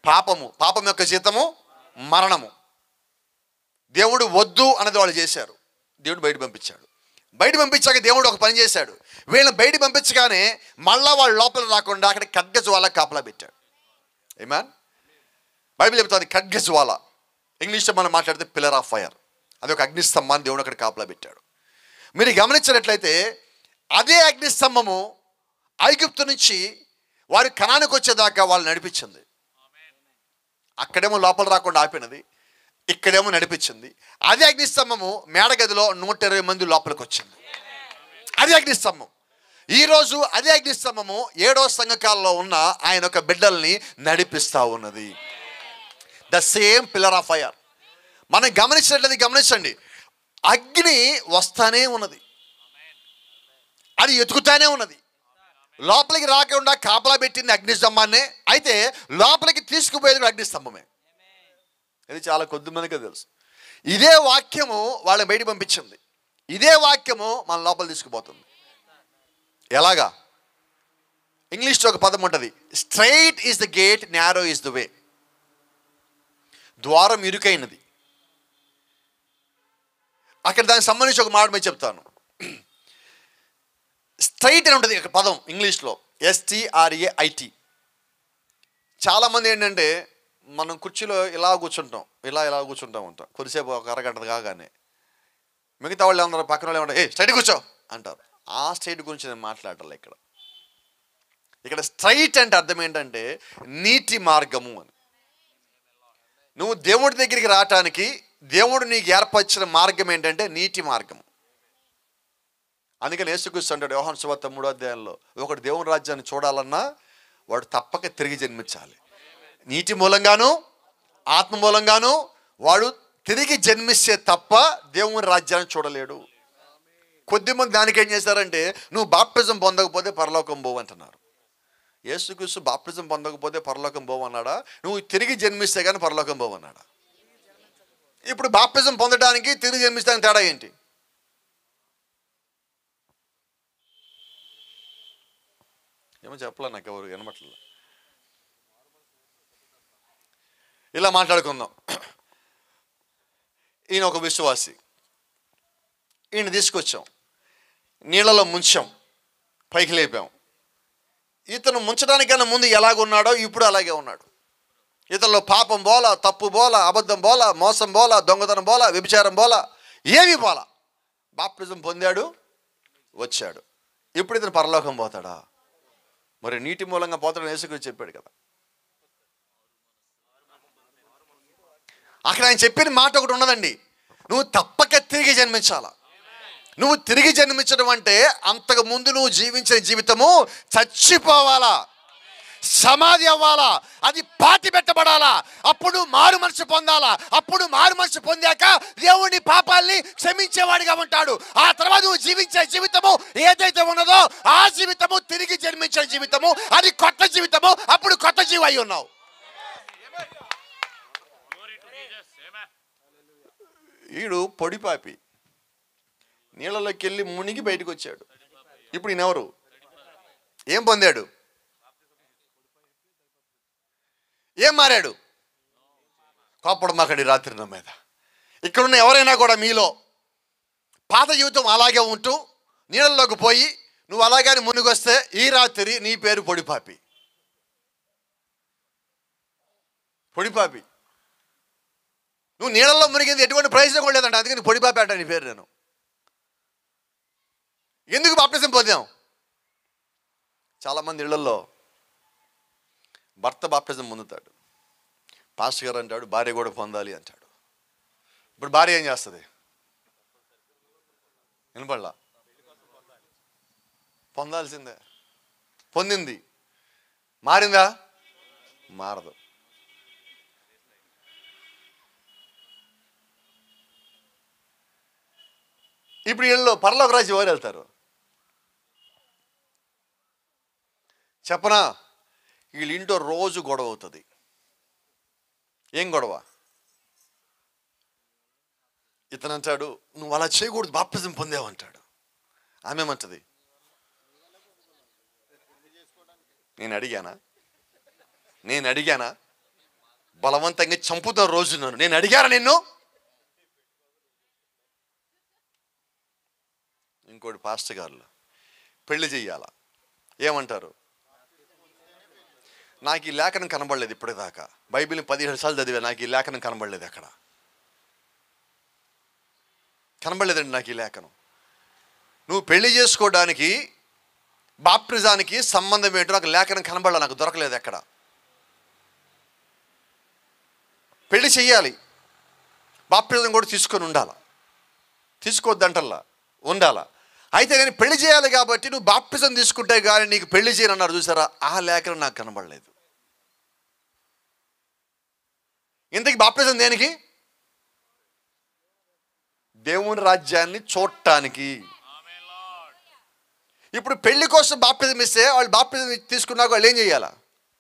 పాపము, పాపం యొక్క జీతము మరణము. దేవుడు వద్దు అన్నది వాళ్ళు చేశారు, దేవుడు బయట పంపించాడు. బయట పంపించాక దేవుడు ఒక పని చేశాడు, వీళ్ళని బయట పంపించగానే మళ్ళా వాళ్ళు లోపల రాకుండా అక్కడ ఖడ్గజ్వాల కాపలా పెట్టాడు. ఆమేన్. బైబిల్ చెప్తుంది ఖడ్గజ్వాల, ఇంగ్లీష్లో మనం మాట్లాడితే పిల్లర్ ఆఫ్ ఫైర్. అది ఒక అగ్నిస్తంభాన్ని దేవుడు అక్కడ కాపలా పెట్టాడు. మీరు గమనించినట్లయితే అదే అగ్నిస్తంభము ఐగుప్తు నుంచి వారు కనానికి వచ్చేదాకా వాళ్ళు నడిపించింది. అక్కడేమో లోపల రాకుండా ఆపినది, ఇక్కడేమో నడిపించింది. అదే అగ్నిస్తంభము మేడగదిలో 120 మంది లోపలికి వచ్చింది. అదే అగ్నిస్తంభం. ఈరోజు అదే అగ్నిస్తంభము 7వ సంఘకాలంలో ఉన్న ఆయన యొక్క బిడ్డల్ని నడిపిస్తూ ఉన్నది. The same pillar of fire. మనం గమనించినట్లయితే గమనించండి, అగ్ని వస్తానే ఉన్నది, అది ఎతుకుతానే ఉన్నది. లోపలికి రాకుండా కాపలా పెట్టింది అగ్నిస్తంభాన్నే, అయితే లోపలికి తీసుకుపోయేది కూడా అగ్నిస్తంభమే. ఇది చాలా కొద్ది మందికి తెలుసు. ఇదే వాక్యము వాళ్ళని బయట పంపించింది, ఇదే వాక్యము మన లోపల తీసుకుపోతుంది. ఎలాగా? ఇంగ్లీష్లో ఒక పదం ఉంటుంది, straight is the gate, narrow is the way. ద్వారం ఇరుకైనది, అక్కడ దానికి సంబంధించి ఒక మాట మీద చెప్తాను. స్ట్రైట్ అని ఉంటుంది పదం ఇంగ్లీష్లో, STRAIT. చాలామంది ఏంటంటే మనం కుర్చీలో ఇలా కూర్చుంటాం, ఇలా కూర్చుంటాం కొద్దిసేపు ఒక అరగంట కాగానే మిగతా వాళ్ళు ఏమన్నారు, పక్కన వాళ్ళు ఏమంటారు, స్ట్రైట్ కూర్చో అంటారు. ఆ స్ట్రైట్ గురించి నేను మాట్లాడాలి. ఇక్కడ స్ట్రైట్ అంటే అర్థం ఏంటంటే నీటి మార్గము అని. నువ్వు దేవుడి దగ్గరికి రావటానికి దేవుడు నీకు ఏర్పరిచిన మార్గం ఏంటంటే నీటి మార్గం. అందుకని యేసుక్రీస్తు అంటాడు యోహాను సువార్త 3వ అధ్యాయంలో, ఒకడు దేవుని రాజ్యాన్ని చూడాలన్నా వాడు తప్పక తిరిగి జన్మించాలి. నీటి మూలంగాను ఆత్మ మూలంగాను వాడు తిరిగి జన్మిస్తే తప్ప దేవుని రాజ్యాన్ని చూడలేడు. కొద్దిమంది దానికి ఏం చేశారంటే, నువ్వు బాప్టిజం పొందకపోతే పరలోకం పోవు అంటున్నారు. యేసుక్రీస్తు బాప్టిజం పొందకపోతే పరలోకం పోవు అన్నాడా? నువ్వు తిరిగి జన్మిస్తే కానీ పరలోకం పోవు అన్నాడా? ఇప్పుడు బాప్టిజం పొందడానికి తిరిగి జన్మిస్తానికి తేడా ఏంటి? ఏమో చెప్పలే, నాకు ఎవరు వినమట్లేదు. ఇలా మాట్లాడుకుందాం. ఈయన ఒక విశ్వాసి, ఈయన తీసుకొచ్చాం, నీళ్ళలో ముంచాం, పైకి లేపాం. ఇతను ముంచడానికన్నా ముందు ఎలాగున్నాడో ఇప్పుడు అలాగే ఉన్నాడు. ఇతనిలో పాపం బోలా, తప్పు బోలా, అబద్ధం బోలా, మోసం బోలా, దొంగతనం బోలా, వ్యభిచారం బోలా, ఏమీ బోలా. బాప్టిజం పొందాడు, వచ్చాడు. ఇప్పుడు ఇతను పరలోకం పోతాడా? మరి నీటి మూలంగా పోతాడని యేసుక్రీస్తు చెప్పాడు కదా. అక్కడ ఆయన చెప్పిన మాట ఒకటి ఉన్నదండి, నువ్వు తప్పక తిరిగి జన్మించాలా. నువ్వు తిరిగి జన్మించడం అంటే అంతకుముందు నువ్వు జీవించిన జీవితము చచ్చిపోవాలా, సమాధి అవ్వాలా, అది పాతి పెట్టబడాలా. అప్పుడు మారు మనసు పొందాలా. అప్పుడు మారు మనసు పొందాక దేవుని పాపాల్ని క్షమించేవాడిగా ఉంటాడు. ఆ తర్వాత నువ్వు జీవించే జీవితము ఏదైతే ఉన్నదో ఆ జీవితము తిరిగి జన్మించిన జీవితము, అది కొత్త జీవితము. అప్పుడు కొత్త జీవి అయి ఉన్నావు. ఈడు పొడిపాపి, నీళ్ళలోకి వెళ్ళి మునిగి బయటకు వచ్చాడు. ఇప్పుడు ఈయనెవరు? ఏం పొందాడు? ఏం మారాడు? కోపడమాకండి రాత్రి నా మీద. ఇక్కడున్న ఎవరైనా కూడా మీలో పాత జీవితం అలాగే ఉంటూ నీళ్ళల్లోకి పోయి నువ్వు అలాగని మునిగొస్తే ఈ రాత్రి నీ పేరు పొడిపాపి. పొడిపాపి. నువ్వు నీళ్ళల్లో మునిగింది ఎటువంటి ప్రయోజనం కూడా లేదంట, అందుకని పొడిపాపి అంట నీ పేరు. నేను ఎందుకు బాప్టిజం పొందాం? చాలామంది ఇళ్లలో భర్త బాప్టిజం పొందుతాడు, పాస్టర్ గారు అంటాడు భార్య కూడా పొందాలి అంటాడు. ఇప్పుడు భార్య ఏం చేస్తుంది? వినపడలా? పొందాల్సిందే. పొందింది. మారిందా? మారదు. ఇప్పుడు వీళ్ళు పరలోక రాజ్యం ఎవరు వెళ్తారు చెప్పనా? వీళ్ళ ఇంట్లో రోజు గొడవ అవుతుంది. ఏం గొడవ? ఇతను అంటాడు నువ్వు అలా చేయకూడదు, బాప్టిజం పొందావు అంటాడు. ఆమెమంటది నేను అడిగానా? బలవంతంగా చంపుతాను రోజు నన్ను. నేను అడిగానా నిన్ను? ఇంకోటి పాస్టర్ గారు పెళ్లి చెయ్యాలా, ఏమంటారు? నాకు ఈ లేఖనం కనబడలేదు ఇప్పటిదాకా. బైబిల్ని 17 సార్లు చదివా, నాకు ఈ లేఖనం కనబడలేదు. ఎక్కడ కనబడలేదండి నాకు ఈ లేఖనం. నువ్వు పెళ్లి చేసుకోవడానికి బాప్టిజానికి సంబంధం ఏంటో నాకు లేఖనం కనబడలే, నాకు దొరకలేదు ఎక్కడ. పెళ్లి చెయ్యాలి, బాప్టిజం కూడా తీసుకొని ఉండాలా, తీసుకోవద్దంటల్లా, ఉండాలా. అయితే నేను పెళ్లి చేయాలి కాబట్టి నువ్వు బాప్టిజం తీసుకుంటే కానీ నీకు పెళ్లి చేయనన్నారు చూసారా, ఆ లేఖనం నాకు కనబడలేదు. ఇంతకీ బాప్టిజం దేనికి? దేవుని రాజ్యాన్ని చూడటానికి. ఇప్పుడు పెళ్లి కోసం బాప్టిజం ఇస్తే వాళ్ళు బాప్టిజం తీసుకున్నాక వాళ్ళు ఏం చేయాలా?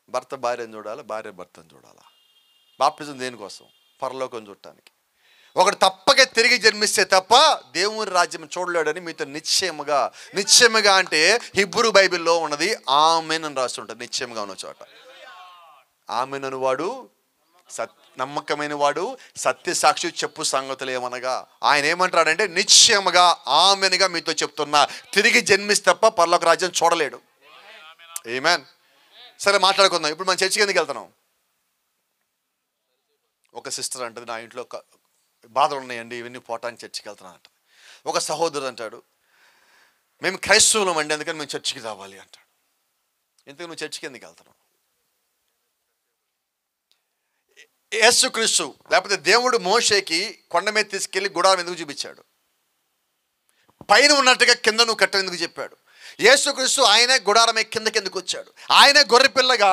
భర్త భార్యను చూడాలా, భార్య భర్తను చూడాలా. బాప్టిజం దేనికోసం? పరలోకం చూడటానికి. ఒకడు తప్పక తిరిగి జన్మిస్తే తప్ప దేవుని రాజ్యం చూడలేడని మీతో నిశ్చయముగా అంటే హిబ్రూ బైబిల్లో ఉన్నది ఆమెన్ అని రాసి ఉంటుంది. నిశ్చయముగా ఉన్న చోట ఆమెన్ అనువాడు నమ్మకమైన వాడు, సత్యసాక్షి, చెప్పు సంగతులు ఏమనగా. ఆయన ఏమంటాడంటే, నిశ్చయముగా ఆమెనుగా మీతో చెప్తున్నా, తిరిగి జన్మిస్తే తప్ప పరలోక రాజ్యం చూడలేడు. ఆమేన్. సరే మాట్లాడుకుందాం. ఇప్పుడు మనం చర్చికి ఎందుకు వెళ్తున్నాం? ఒక సిస్టర్ అంటది, నా ఇంట్లో బాధలు ఉన్నాయండి, ఇవన్నీ పోవటానికి చర్చికి వెళ్తున్నాను అంట. ఒక సహోదరుడు అంటాడు, మేము క్రైస్తవులం అండి, అందుకని మేము చర్చికి రావాలి అంటాడు. ఎందుకు నువ్వు చర్చికి ఎందుకు వెళ్తున్నావు? యేసుక్రీస్తు లేకపోతే దేవుడు మోషేకి కొండ మీద తీసుకెళ్ళి గుడారం ఎందుకు చూపించాడు? పైన ఉన్నట్టుగా కింద నువ్వు కట్టని ఎందుకు చెప్పాడు? యేసుక్రీస్తు ఆయనే గుడారమే కిందకి ఎందుకు వచ్చాడు? ఆయనే గొర్రెపిల్లగా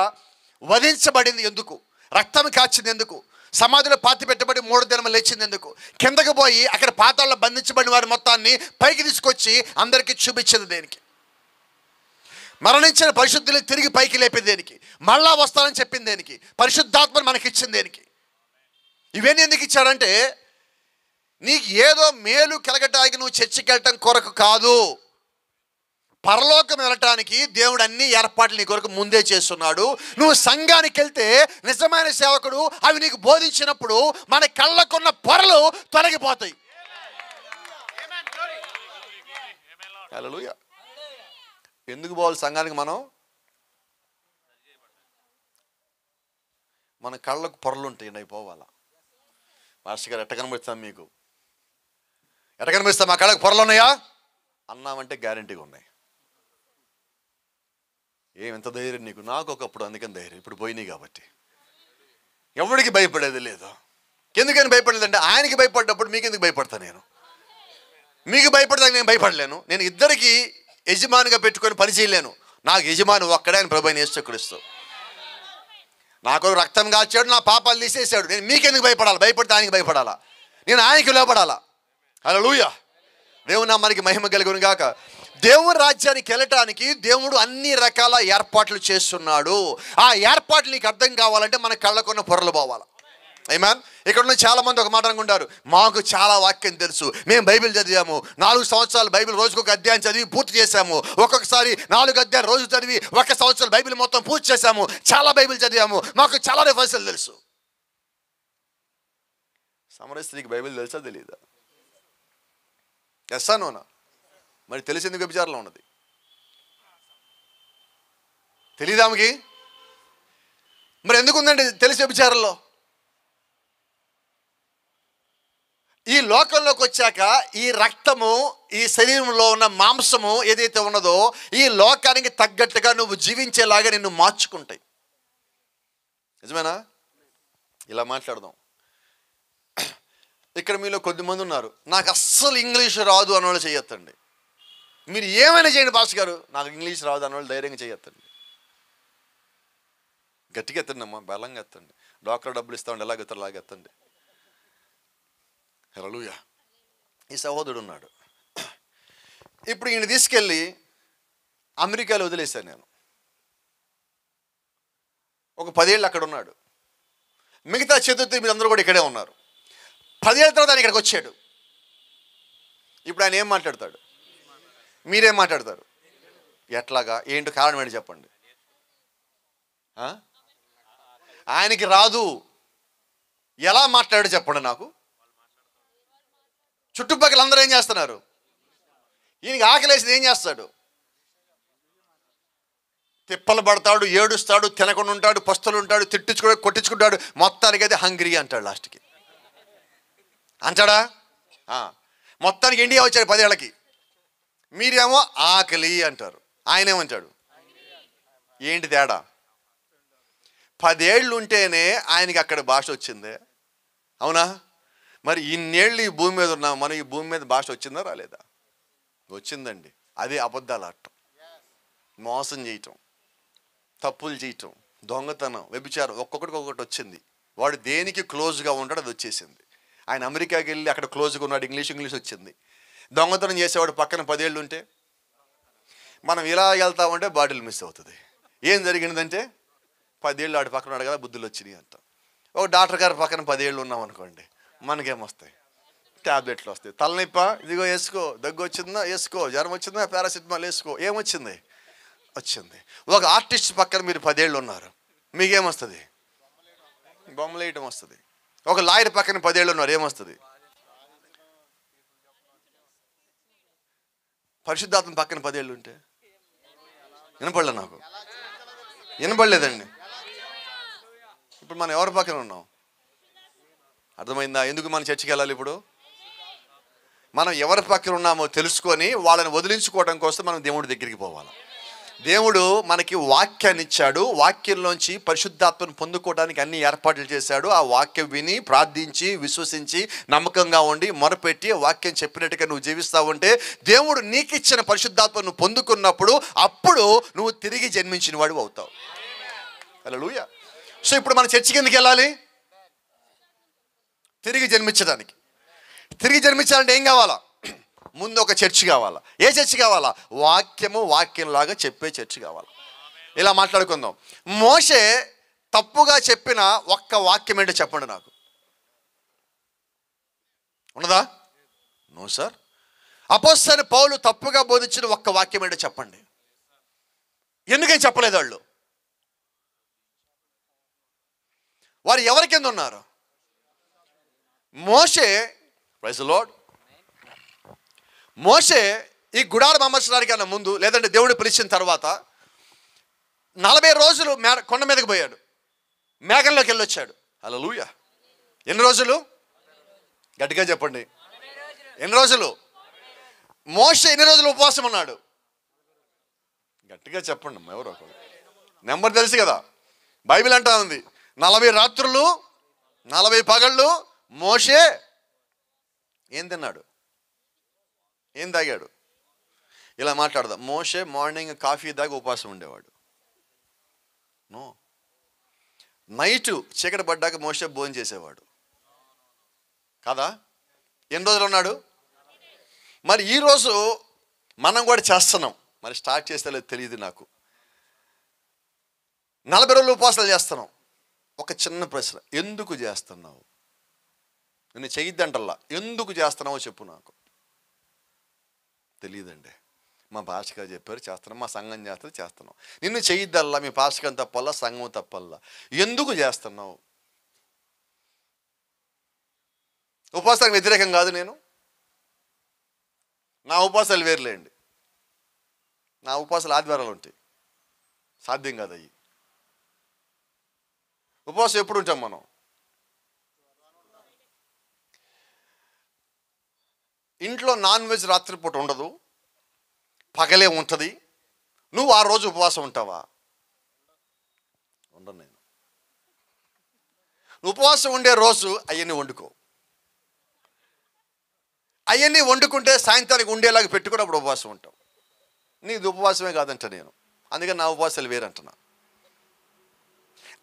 వధించబడింది ఎందుకు? రక్తం కాచింది ఎందుకు? సమాధిలో పాతి పెట్టబడి 3 దినములు లేచింది ఎందుకు? కిందకి పోయి అక్కడ పాతాళంలో బంధించబడిన వారి మొత్తాన్ని పైకి తీసుకొచ్చి అందరికీ చూపించేది దేనికి? మరణించిన పరిశుద్ధులు తిరిగి పైకి లేపేది దేనికి? మళ్ళా వస్తానని చెప్పింది దేనికి? పరిశుద్ధాత్మను మనకి ఇచ్చింది దేనికి? ఇవన్నీ ఎందుకు ఇచ్చాడంటే, నీకు ఏదో మేలు కలగటానికి నువ్వు చర్చికి వెళ్ళటం కొరకు కాదు, పరలోకం వెళ్ళటానికి దేవుడు అన్ని ఏర్పాట్లు నీ కొరకు ముందే చేస్తున్నాడు. నువ్వు సంఘానికి వెళ్తే నిజమైన సేవకుడు అవి నీకు బోధించినప్పుడు మన కళ్ళకున్న పొరలు తొలగిపోతాయి. హల్లెలూయా. ఎందుకు పోవాలి సంఘానికి? మన కళ్ళకు పొరలు ఉంటాయి, అవి పోవాలా? మాస్టర్ గారు ఎట్ట కనిపిస్తాం మీకు? ఎట్ట కనిపిస్తాం? మా కళ్ళకు పొరలు ఉన్నాయా అన్నామంటే గ్యారంటీగా ఉన్నాయి. ఏమెంత ధైర్యం నీకు? నాకు ఒకప్పుడు అందుకని ధైర్యం, ఇప్పుడు పోయినాయి కాబట్టి. ఎవరికి భయపడేది లేదు. ఎందుకని భయపడలేదంటే, ఆయనకి భయపడ్డప్పుడు మీకు ఎందుకు భయపడతా? నేను మీకు భయపడతాను, నేను భయపడలేను. నేను ఇద్దరికి యజమానిగా పెట్టుకొని పని చేయలేను. నాకు యజమాని ఒక్కడే, ఆయన ప్రభువైన యేసుక్రీస్తు. నాకు రక్తం కాచాడు, నా పాపాలు తీసేసాడు. నేను మీకెందుకు భయపడాలి? భయపడితే ఆయనకి భయపడాలా? నేను ఆయనకి లోపడాలా? హల్లెలూయా. దేవుని నామానికి మహిమ కలుగును గాక. దేవుని రాజ్యానికి వెళ్ళటానికి దేవుడు అన్ని రకాల ఏర్పాట్లు చేస్తున్నాడు. ఆ ఏర్పాట్లు నీకు అర్థం కావాలంటే మన కళ్ళకున్న పొరలు పోవాలి. ఆమేన్. ఇక్కడ ఉన్న చాలా మంది ఒక మాట అనుకుంటారు, మాకు చాలా వాక్యం తెలుసు, మేము బైబిల్ చదివాము, 4 సంవత్సరాలు బైబిల్ రోజుకొక అధ్యాయం చదివి పూర్తి చేశాము, ఒక్కొక్కసారి 4 అధ్యాయాలు రోజు చదివి 1 సంవత్సరం బైబిల్ మొత్తం పూర్తి చేశాము, చాలా బైబిల్ చదివాము, మాకు చాలా రెఫరెన్స్లు తెలుసు. సమరయ స్త్రీకి బైబిల్ తెలుసా తెలీదా? ఎస్సా నోనా? మరి తెలిసి ఎందుకు వ్యభిచారంలో ఉన్నది? తెలీదా ఆమెకి? మరి ఎందుకు ఉందండి తెలిసి వ్యభిచారంలో? ఈ లోకంలోకి వచ్చాక ఈ రక్తము, ఈ శరీరంలో ఉన్న మాంసము ఏదైతే ఉన్నదో ఈ లోకానికి తగ్గట్టుగా నువ్వు జీవించేలాగా నిన్ను మార్చుకుంటాయి. నిజమేనా? ఇలా మాట్లాడదాం. ఇక్కడ మీలో కొద్దిమంది ఉన్నారు, నాకు అస్సలు ఇంగ్లీష్ రాదు అన్నవాళ్ళు చేయొద్దండి. మీరు ఏమైనా చేయండి పాస్టర్ గారు, నాకు ఇంగ్లీష్ రాదు అన్నవాళ్ళు ధైర్యంగా చేయొద్దండి. గట్టిగా ఎత్తండి అమ్మా, బలంగా ఎత్తండి. డాక్టర్ డబ్బులు ఇస్తామండి, ఎలాగెత్తారు అలాగే ఎత్తండి. హల్లెలూయా. ఈ సహోదరుడు ఉన్నాడు, ఇప్పుడు ఈయన తీసుకెళ్ళి అమెరికాలో వదిలేశాను నేను. ఒక 10 ఏళ్ళు అక్కడ ఉన్నాడు, మిగతా చతుర్థి మీరందరూ కూడా ఇక్కడే ఉన్నారు. 10 ఏళ్ళ తర్వాత ఆయన ఇక్కడికి వచ్చాడు. ఇప్పుడు ఆయన ఏం మాట్లాడతాడు? మీరేం మాట్లాడతారు? ఎట్లాగా? ఏంటో కారణం ఏంటి చెప్పండి. ఆయనకి రాదు, ఎలా మాట్లాడాడు చెప్పండి నాకు. చుట్టుపక్కల అందరూ ఏం చేస్తున్నారు? ఈయనకి ఆకలేసింది ఏం చేస్తాడు? తిప్పలు పడతాడు, ఏడుస్తాడు, తినకుండా ఉంటాడు, పస్తులు ఉంటాడు, తిట్టించుకుంటాడు, కొట్టించుకుంటాడు, మొత్తానికి అయితే హంగ్రీ అంటాడు లాస్ట్కి. అంటాడా? మొత్తానికి ఇండియా వచ్చాడు 10 ఏళ్ళకి, మీరేమో ఆకలి అంటారు, ఆయన ఏమంటాడు? ఏంటి తేడా? 10 ఏళ్ళు ఉంటేనే ఆయనకి అక్కడ భాష వచ్చిందే, అవునా? మరి ఇన్నేళ్ళు ఈ భూమి మీద ఉన్నాం, మనం ఈ భూమి మీద భాష వచ్చిందా రాలేదా? వచ్చిందండి. అదే అబద్ధాలు ఆడటం, మోసం చేయటం, తప్పులు చేయటం, దొంగతనం, వ్యభిచారం, ఒక్కొక్కటికి ఒక్కొక్కటి వచ్చింది. వాడు దేనికి క్లోజ్గా ఉంటాడు అది వచ్చేసింది. ఆయన అమెరికాకి వెళ్ళి అక్కడ క్లోజ్గా ఉన్నాడు, ఇంగ్లీష్ వచ్చింది. దొంగతనం చేసేవాడు పక్కన 10 ఏళ్ళు ఉంటే, మనం ఇలా వెళ్తా ఉంటే బాటిల్ మిస్ అవుతుంది. ఏం జరిగిందంటే 10 ఏళ్ళు ఆడి పక్కన ఉన్నాడు కదా, బుద్ధులు వచ్చినాయి అంట. ఒక డాక్టర్ గారి పక్కన 10 ఏళ్ళు ఉన్నాం అనుకోండి, మనకేమొస్తాయి? ట్యాబ్లెట్లు వస్తాయి. తలనొప్ప, ఇదిగో వేసుకో, దగ్గు వచ్చిందా వేసుకో, జ్వరం వచ్చిందా పారాసిటమాల్ వేసుకో. ఏమొచ్చింది? వచ్చింది. ఒక ఆర్టిస్ట్ పక్కన మీరు 10 ఏళ్ళు ఉన్నారు, మీకేమొస్తుంది? బొమ్మలు వేయటం వస్తుంది. ఒక లాయర్ పక్కన 10 ఏళ్ళు ఉన్నారు, ఏమొస్తుంది? పరిశుద్ధాత్మ పక్కన 10 ఏళ్ళు ఉంటే వినపడలే, నాకు వినపడలేదండి. ఇప్పుడు మనం ఎవరి పక్కన ఉన్నాం? అర్థమైందా? ఎందుకు మనం చర్చికి వెళ్ళాలి? ఇప్పుడు మనం ఎవరి పక్కన ఉన్నామో తెలుసుకొని వాళ్ళని వదిలించుకోవడం కోసం మనం దేవుడి దగ్గరికి పోవాలి. దేవుడు మనకి వాక్యాన్ని ఇచ్చాడు. వాక్యంలోంచి పరిశుద్ధాత్మను పొందుకోవడానికి అన్ని ఏర్పాట్లు చేశాడు. ఆ వాక్యం విని ప్రార్థించి విశ్వసించి నమ్మకంగా ఉండి మొరపెట్టి వాక్యం చెప్పినట్టుగా నువ్వు జీవిస్తావు. దేవుడు నీకు ఇచ్చిన పరిశుద్ధాత్మను పొందుకున్నప్పుడు అప్పుడు నువ్వు తిరిగి జన్మించిన వాడు అవుతావు. హల్లెలూయా. సో ఇప్పుడు మన చర్చికి ఎందుకు వెళ్ళాలి? తిరిగి జన్మించడానికి. తిరిగి జన్మించాలంటే ఏం కావాలా? ముందు ఒక చర్చి కావాలా. ఏ చర్చి కావాలా? వాక్యంలాగా చెప్పే చర్చి కావాలా. ఇలా మాట్లాడుకుందాం. మోషే తప్పుగా చెప్పిన ఒక్క వాక్యం ఏంటో చెప్పండి నాకు. ఉన్నదా? No sir. అపోస్తలుడైన పౌలు తప్పుగా బోధించిన ఒక్క వాక్యం ఏంటో చెప్పండి. ఎందుకని చెప్పలేదు వాళ్ళు? వారు ఎవరి కింద ఉన్నారు? మోషే, ప్రైజ్ ది లార్డ్, మోషే ఈ గుడారం అమర్చడానికన్నా ముందు, లేదంటే దేవుడు పిలిచిన తర్వాత 40 రోజులు కొండ మీదకి పోయాడు. మేఘంలోకి వెళ్ళొచ్చాడు. హల్లెలూయా. ఎన్ని రోజులు? గట్టిగా చెప్పండి. ఎన్ని రోజులు? మోషే ఎన్ని రోజులు ఉపవాసం ఉన్నాడు? గట్టిగా చెప్పండి. ఎవరు ఒకరు నెంబర్ తెలుసు కదా. బైబిల్ అంటా ఉంది 40 రాత్రులు 40 పగళ్ళు మోషే ఏం తిన్నాడు, ఏం తాగాడు? ఇలా మాట్లాడదాం. మోషే మార్నింగ్ కాఫీ తాగి ఉపవాసం ఉండేవాడు. నో. నైటు చీకటి పడ్డాక మోషే భోజనం చేసేవాడు కదా. ఎన్ని రోజులు ఉన్నాడు? మరి ఈరోజు మనం కూడా చేస్తున్నాం. మరి స్టార్ట్ చేస్తే లేదు తెలియదు నాకు. 40 రోజులు ఉపవాసాలు చేస్తున్నాం. ఒక చిన్న ప్రశ్న, ఎందుకు చేస్తున్నావు? నేను చెయ్యిద్దంటల్లా, ఎందుకు చేస్తున్నావో చెప్పు నాకు. తెలియదండి. మా పాస్టర్ గారు చెప్పారు చేస్తున్నాం, మా సంఘం చేస్తారు చేస్తున్నాం. నిన్ను చెయ్యిద్దల్లా, మీ పాస్టర్ గారు తప్పల్లా, సంఘం తప్పల్లా, ఎందుకు చేస్తున్నావు? ఉపవాసానికి వ్యతిరేకం కాదు నేను. నా ఉపవాసాలు వేరులేండి. నా ఉపవాసాలు ఆదివారాలు ఉంటాయి. సాధ్యం కాదు అయ్యి. ఉపవాసం ఎప్పుడు ఉంటాం మనం? ఇంట్లో నాన్ వెజ్ రాత్రిపూట ఉండదు, పగలే ఉంటుంది. నువ్వు ఆ రోజు ఉపవాసం ఉంటావా? ఉండను నేను. ఉపవాసం ఉండే రోజు అవన్నీ వండుకో. అవన్నీ వండుకుంటే సాయంత్రానికి ఉండేలాగా పెట్టుకుని అప్పుడు ఉపవాసం ఉంటావు. నీది ఉపవాసమే కాదంట నేను. అందుకని నా ఉపవాసాలు వేరంటున్నా.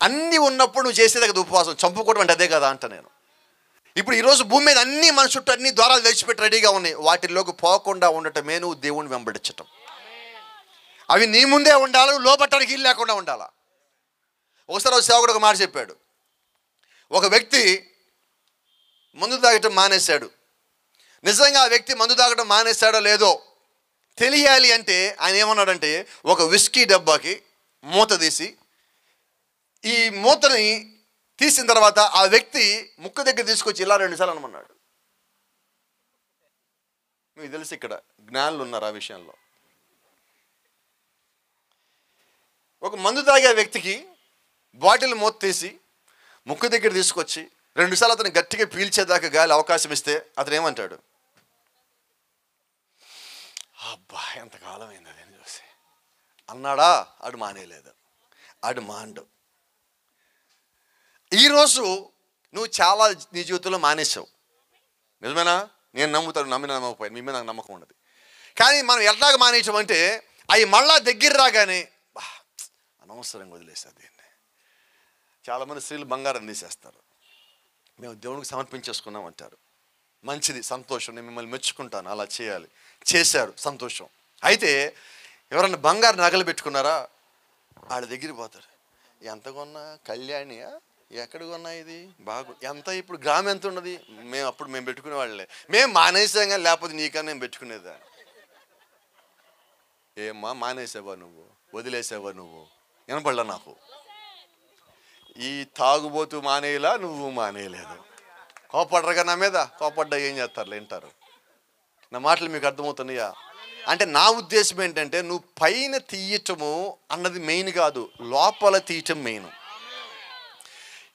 అన్నీ ఉన్నప్పుడు నువ్వు చేసేదే కదా ఉపవాసం. చంపుకోవడం అంటే అదే కదా అంట నేను. ఇప్పుడు ఈరోజు భూమి మీద అన్ని మన చుట్టూ అన్ని ద్వారాలు తెచ్చిపెట్టి రెడీగా ఉన్నాయి. వాటిల్లోకి పోకుండా ఉండటమే నువ్వు దేవుణ్ణి వెంబడించటం. అవి నీ ముందే ఉండాలి, లోపట్టడానికి ఇల్లు లేకుండా ఉండాలా. ఒకసారి ఒక సేవకుడు ఒక మాట చెప్పాడు. ఒక వ్యక్తి మందు తాగటం మానేశాడు. నిజంగా ఆ వ్యక్తి మందు తాగటం మానేశాడో లేదో తెలియాలి అంటే ఆయన ఏమన్నాడంటే, ఒక విస్కీ డబ్బాకి మూత తీసి, ఈ మూతని తీసిన తర్వాత ఆ వ్యక్తి ముక్కు దగ్గర తీసుకొచ్చి ఇలా 2 సార్లు అనమన్నాడు. మీకు తెలిసి ఇక్కడ జ్ఞానులు ఉన్నారు ఆ విషయంలో. ఒక మందు తాగే వ్యక్తికి బాటిల్ మూత తీసి ముక్కు దగ్గర తీసుకొచ్చి 2 సార్లు అతను గట్టిగా పీల్చేదాకా గాలి అవకాశం ఇస్తే అతను ఏమంటాడు? అబ్బా ఎంతకాలం అయింది అదేని చూసి అన్నాడా? ఆడు మానేయలేదు, ఆడు మాండు. ఈరోజు నువ్వు చాలా నీ జీవితంలో మానేసావు. నిజమేనా? నేను నమ్ముతాను, నమ్మకపోయాను, మీ మీద నాకు నమ్మకం ఉండదు. కానీ మనం ఎట్లాగ మానేసామంటే అవి మళ్ళా దగ్గర రాగానే అనవసరంగా వదిలేస్తారు దీన్ని. చాలామంది స్త్రీలు బంగారం తీసేస్తారు. మేము దేవునికి సమర్పించేసుకున్నాం అంటారు. మంచిది, సంతోషం, నేను మిమ్మల్ని మెచ్చుకుంటాను, అలా చేయాలి. చేశారు, సంతోషం. అయితే ఎవరన్నా బంగారు నగలు పెట్టుకున్నారా? వాళ్ళ దగ్గర పోతారు. ఎంత కొన్నా? కళ్యాణియా? ఎక్కడ కొన్నా? ఇది బాగు ఎంత? ఇప్పుడు గ్రామం ఎంత ఉన్నది? మేము పెట్టుకునే వాళ్ళే. మేము మానేసాం కానీ, లేకపోతే నీకన్నా నేను పెట్టుకునేదా? ఏమ్మా మానేసావా నువ్వు? వదిలేసావా నువ్వు? వినపడలా నాకు. ఈ తాగుబోతు మానేలా నువ్వు మానేయలేదు. కోపడ్డరుగా నా మీద, కోపడ్డా ఏం చేస్తారులే వింటారు. నా మాటలు మీకు అర్థమవుతున్నాయా? అంటే నా ఉద్దేశం ఏంటంటే, నువ్వు పైన తీయటము అన్నది మెయిన్ కాదు, లోపల తీయటం మెయిన్.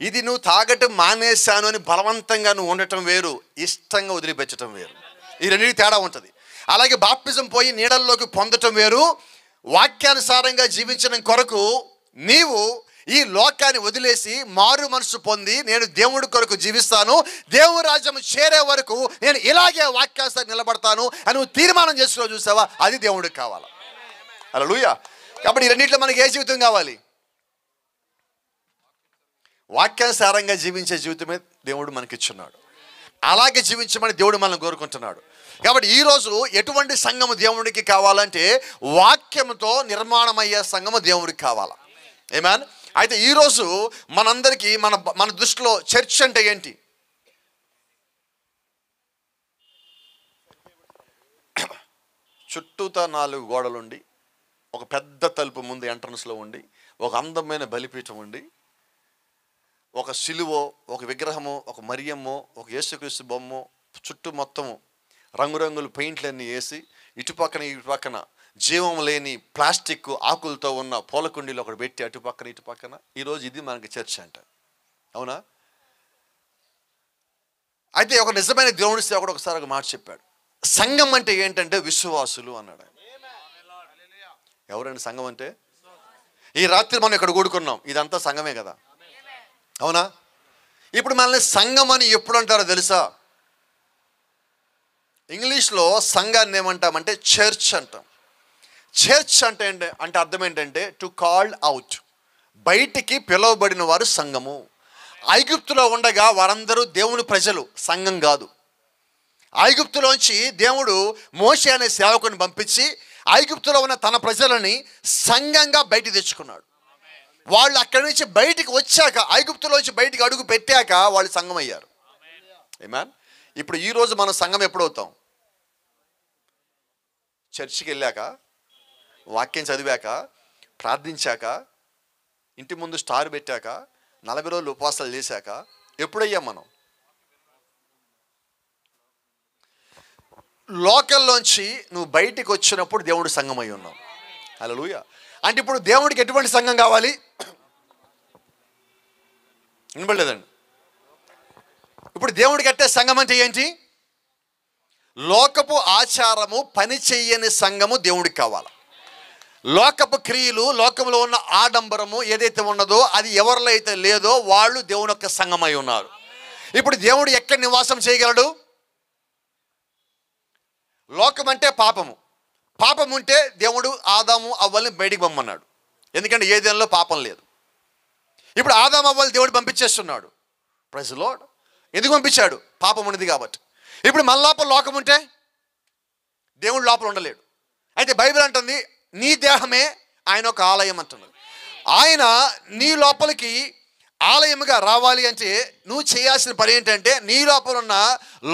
ఇది నువ్వు తాగటం మానేశాను అని బలవంతంగా నువ్వు ఉండటం వేరు, ఇష్టంగా వదిలిపెట్టడం వేరు. ఈ రెండింటికి తేడా ఉంటుంది. అలాగే బాప్తిజం పోయి నీడల్లోకి పొందటం వేరు, వాక్యానుసారంగా జీవించడం కొరకు నీవు ఈ లోకాన్ని వదిలేసి మారు మనసు పొంది నేను దేవుడి కొరకు జీవిస్తాను, దేవుడి రాజ్యం చేరే వరకు నేను ఇలాగే వాక్యానుసారం నిలబడతాను అని నువ్వు తీర్మానం చేసుకో, చూసావా? అది దేవుడికి కావాలి. హల్లెలూయా. కాబట్టి ఈ రెండింటిలో మనకి ఏ జీవితం కావాలి? వాక్యానుసారంగా జీవించే జీవితమే దేవుడు మనకిచ్చున్నాడు. అలాగే జీవించమని దేవుడు మనల్ని కోరుకుంటున్నాడు. కాబట్టి ఈరోజు ఎటువంటి సంఘము దేవుడికి కావాలంటే, వాక్యంతో నిర్మాణమయ్యే సంఘము దేవుడికి కావాలి. ఆమేన్. అయితే ఈరోజు మనందరికీ మన దృష్టిలో చర్చ్ అంటే ఏంటి? చుట్టూతా 4 గోడలుండి, ఒక పెద్ద తలుపు ముందు ఎంట్రన్స్లో ఉండి, ఒక అందమైన బలిపీఠం ఉండి, ఒక సిలువో, ఒక విగ్రహమో, ఒక మరియమ్మో, ఒక యేసుక్రీస్తు బొమ్మో, చుట్టూ మొత్తము రంగురంగుల పెయింట్లన్నీ వేసి, ఇటుపక్కన జీవం లేని ప్లాస్టిక్ ఆకులతో ఉన్న పూలకుండీలు ఒకటి పెట్టి ఇటుపక్కన. ఈరోజు ఇది మనకి చర్చ్ అంట. అవునా? అయితే ఒక నిజమైన దేవుడి సేవకుడు ఒకసారి ఒక మాట చెప్పాడు. సంఘం అంటే ఏంటంటే విశ్వాసులు అన్నాడు. ఎవరండి సంఘం అంటే? ఈ రాత్రి మనం ఇక్కడ కూడుకున్నాం, ఇదంతా సంఘమే కదా, అవునా? ఇప్పుడు మనల్ని సంఘం అని ఎప్పుడు అంటారో తెలుసా? ఇంగ్లీష్లో సంఘాన్ని ఏమంటామంటే చర్చ్ అంటాం. చర్చ్ అంటే అర్థం ఏంటంటే టు కాల్ అవుట్, బయటికి పిలువబడిన వారు సంఘము. ఐగుప్తులో ఉండగా వారందరూ దేవుని ప్రజలు, సంఘం కాదు. ఐగుప్తులోంచి దేవుడు మోషే అనే సేవకుని పంపించి ఐగుప్తులో ఉన్న తన ప్రజలని సంఘంగా బయటికి తెచ్చుకున్నాడు. వాళ్ళు అక్కడి నుంచి బయటికి వచ్చాక, ఐగుప్తులోంచి బయటికి అడుగు పెట్టాక వాళ్ళు సంఘం అయ్యారు. ఆమేన్. ఇప్పుడు ఈరోజు మనం సంఘం ఎప్పుడవుతాం? చర్చికి వెళ్ళాక, వాక్యం చదివాక, ప్రార్థించాక, ఇంటి ముందు స్టార్ పెట్టాక, 40 రోజులు ఉపవాసాలు చేశాక ఎప్పుడయ్యాం మనం? లోకల్లోంచి నువ్వు బయటికి వచ్చినప్పుడు దేవుడు సంఘం అయి ఉన్నావు. హల్లెలూయా. అంటే ఇప్పుడు దేవుడికి ఎటువంటి సంఘం కావాలి? వినబడలేదండి. ఇప్పుడు దేవుడికి కట్టే సంఘం అంటే ఏంటి? లోకపు ఆచారము పని చెయ్యని సంఘము దేవుడికి కావాలి. లోకపు క్రియలు, లోకంలో ఉన్న ఆడంబరము ఏదైతే ఉన్నదో అది ఎవరిలో అయితే లేదో వాళ్ళు దేవుని యొక్క సంఘమై ఉన్నారు. ఇప్పుడు దేవుడు ఎక్కడ నివాసం చేయగలడు? లోకం అంటే పాపము. పాపం ఉంటే దేవుడు ఆదాము అవ్వల్ని బయటికి పంపమన్నాడు, ఎందుకంటే ఏదేనలో పాపం లేదు. ఇప్పుడు ఆదాము అవ్వలు దేవుడు పంపించేస్తున్నాడు. Praise the lord. ఎందుకు పంపించాడు? పాపం ఉన్నది కాబట్టి. ఇప్పుడు మన లోపల లోకం ఉంటే దేవుడు లోపల ఉండలేడు. అయితే బైబిల్ అంటుంది నీ దేహమే ఆయన ఒక ఆలయం అంటున్నది. ఆయన నీ లోపలికి ఆలయముగా రావాలి అంటే నువ్వు చేయాల్సిన పని ఏంటంటే, నీ లోపల ఉన్న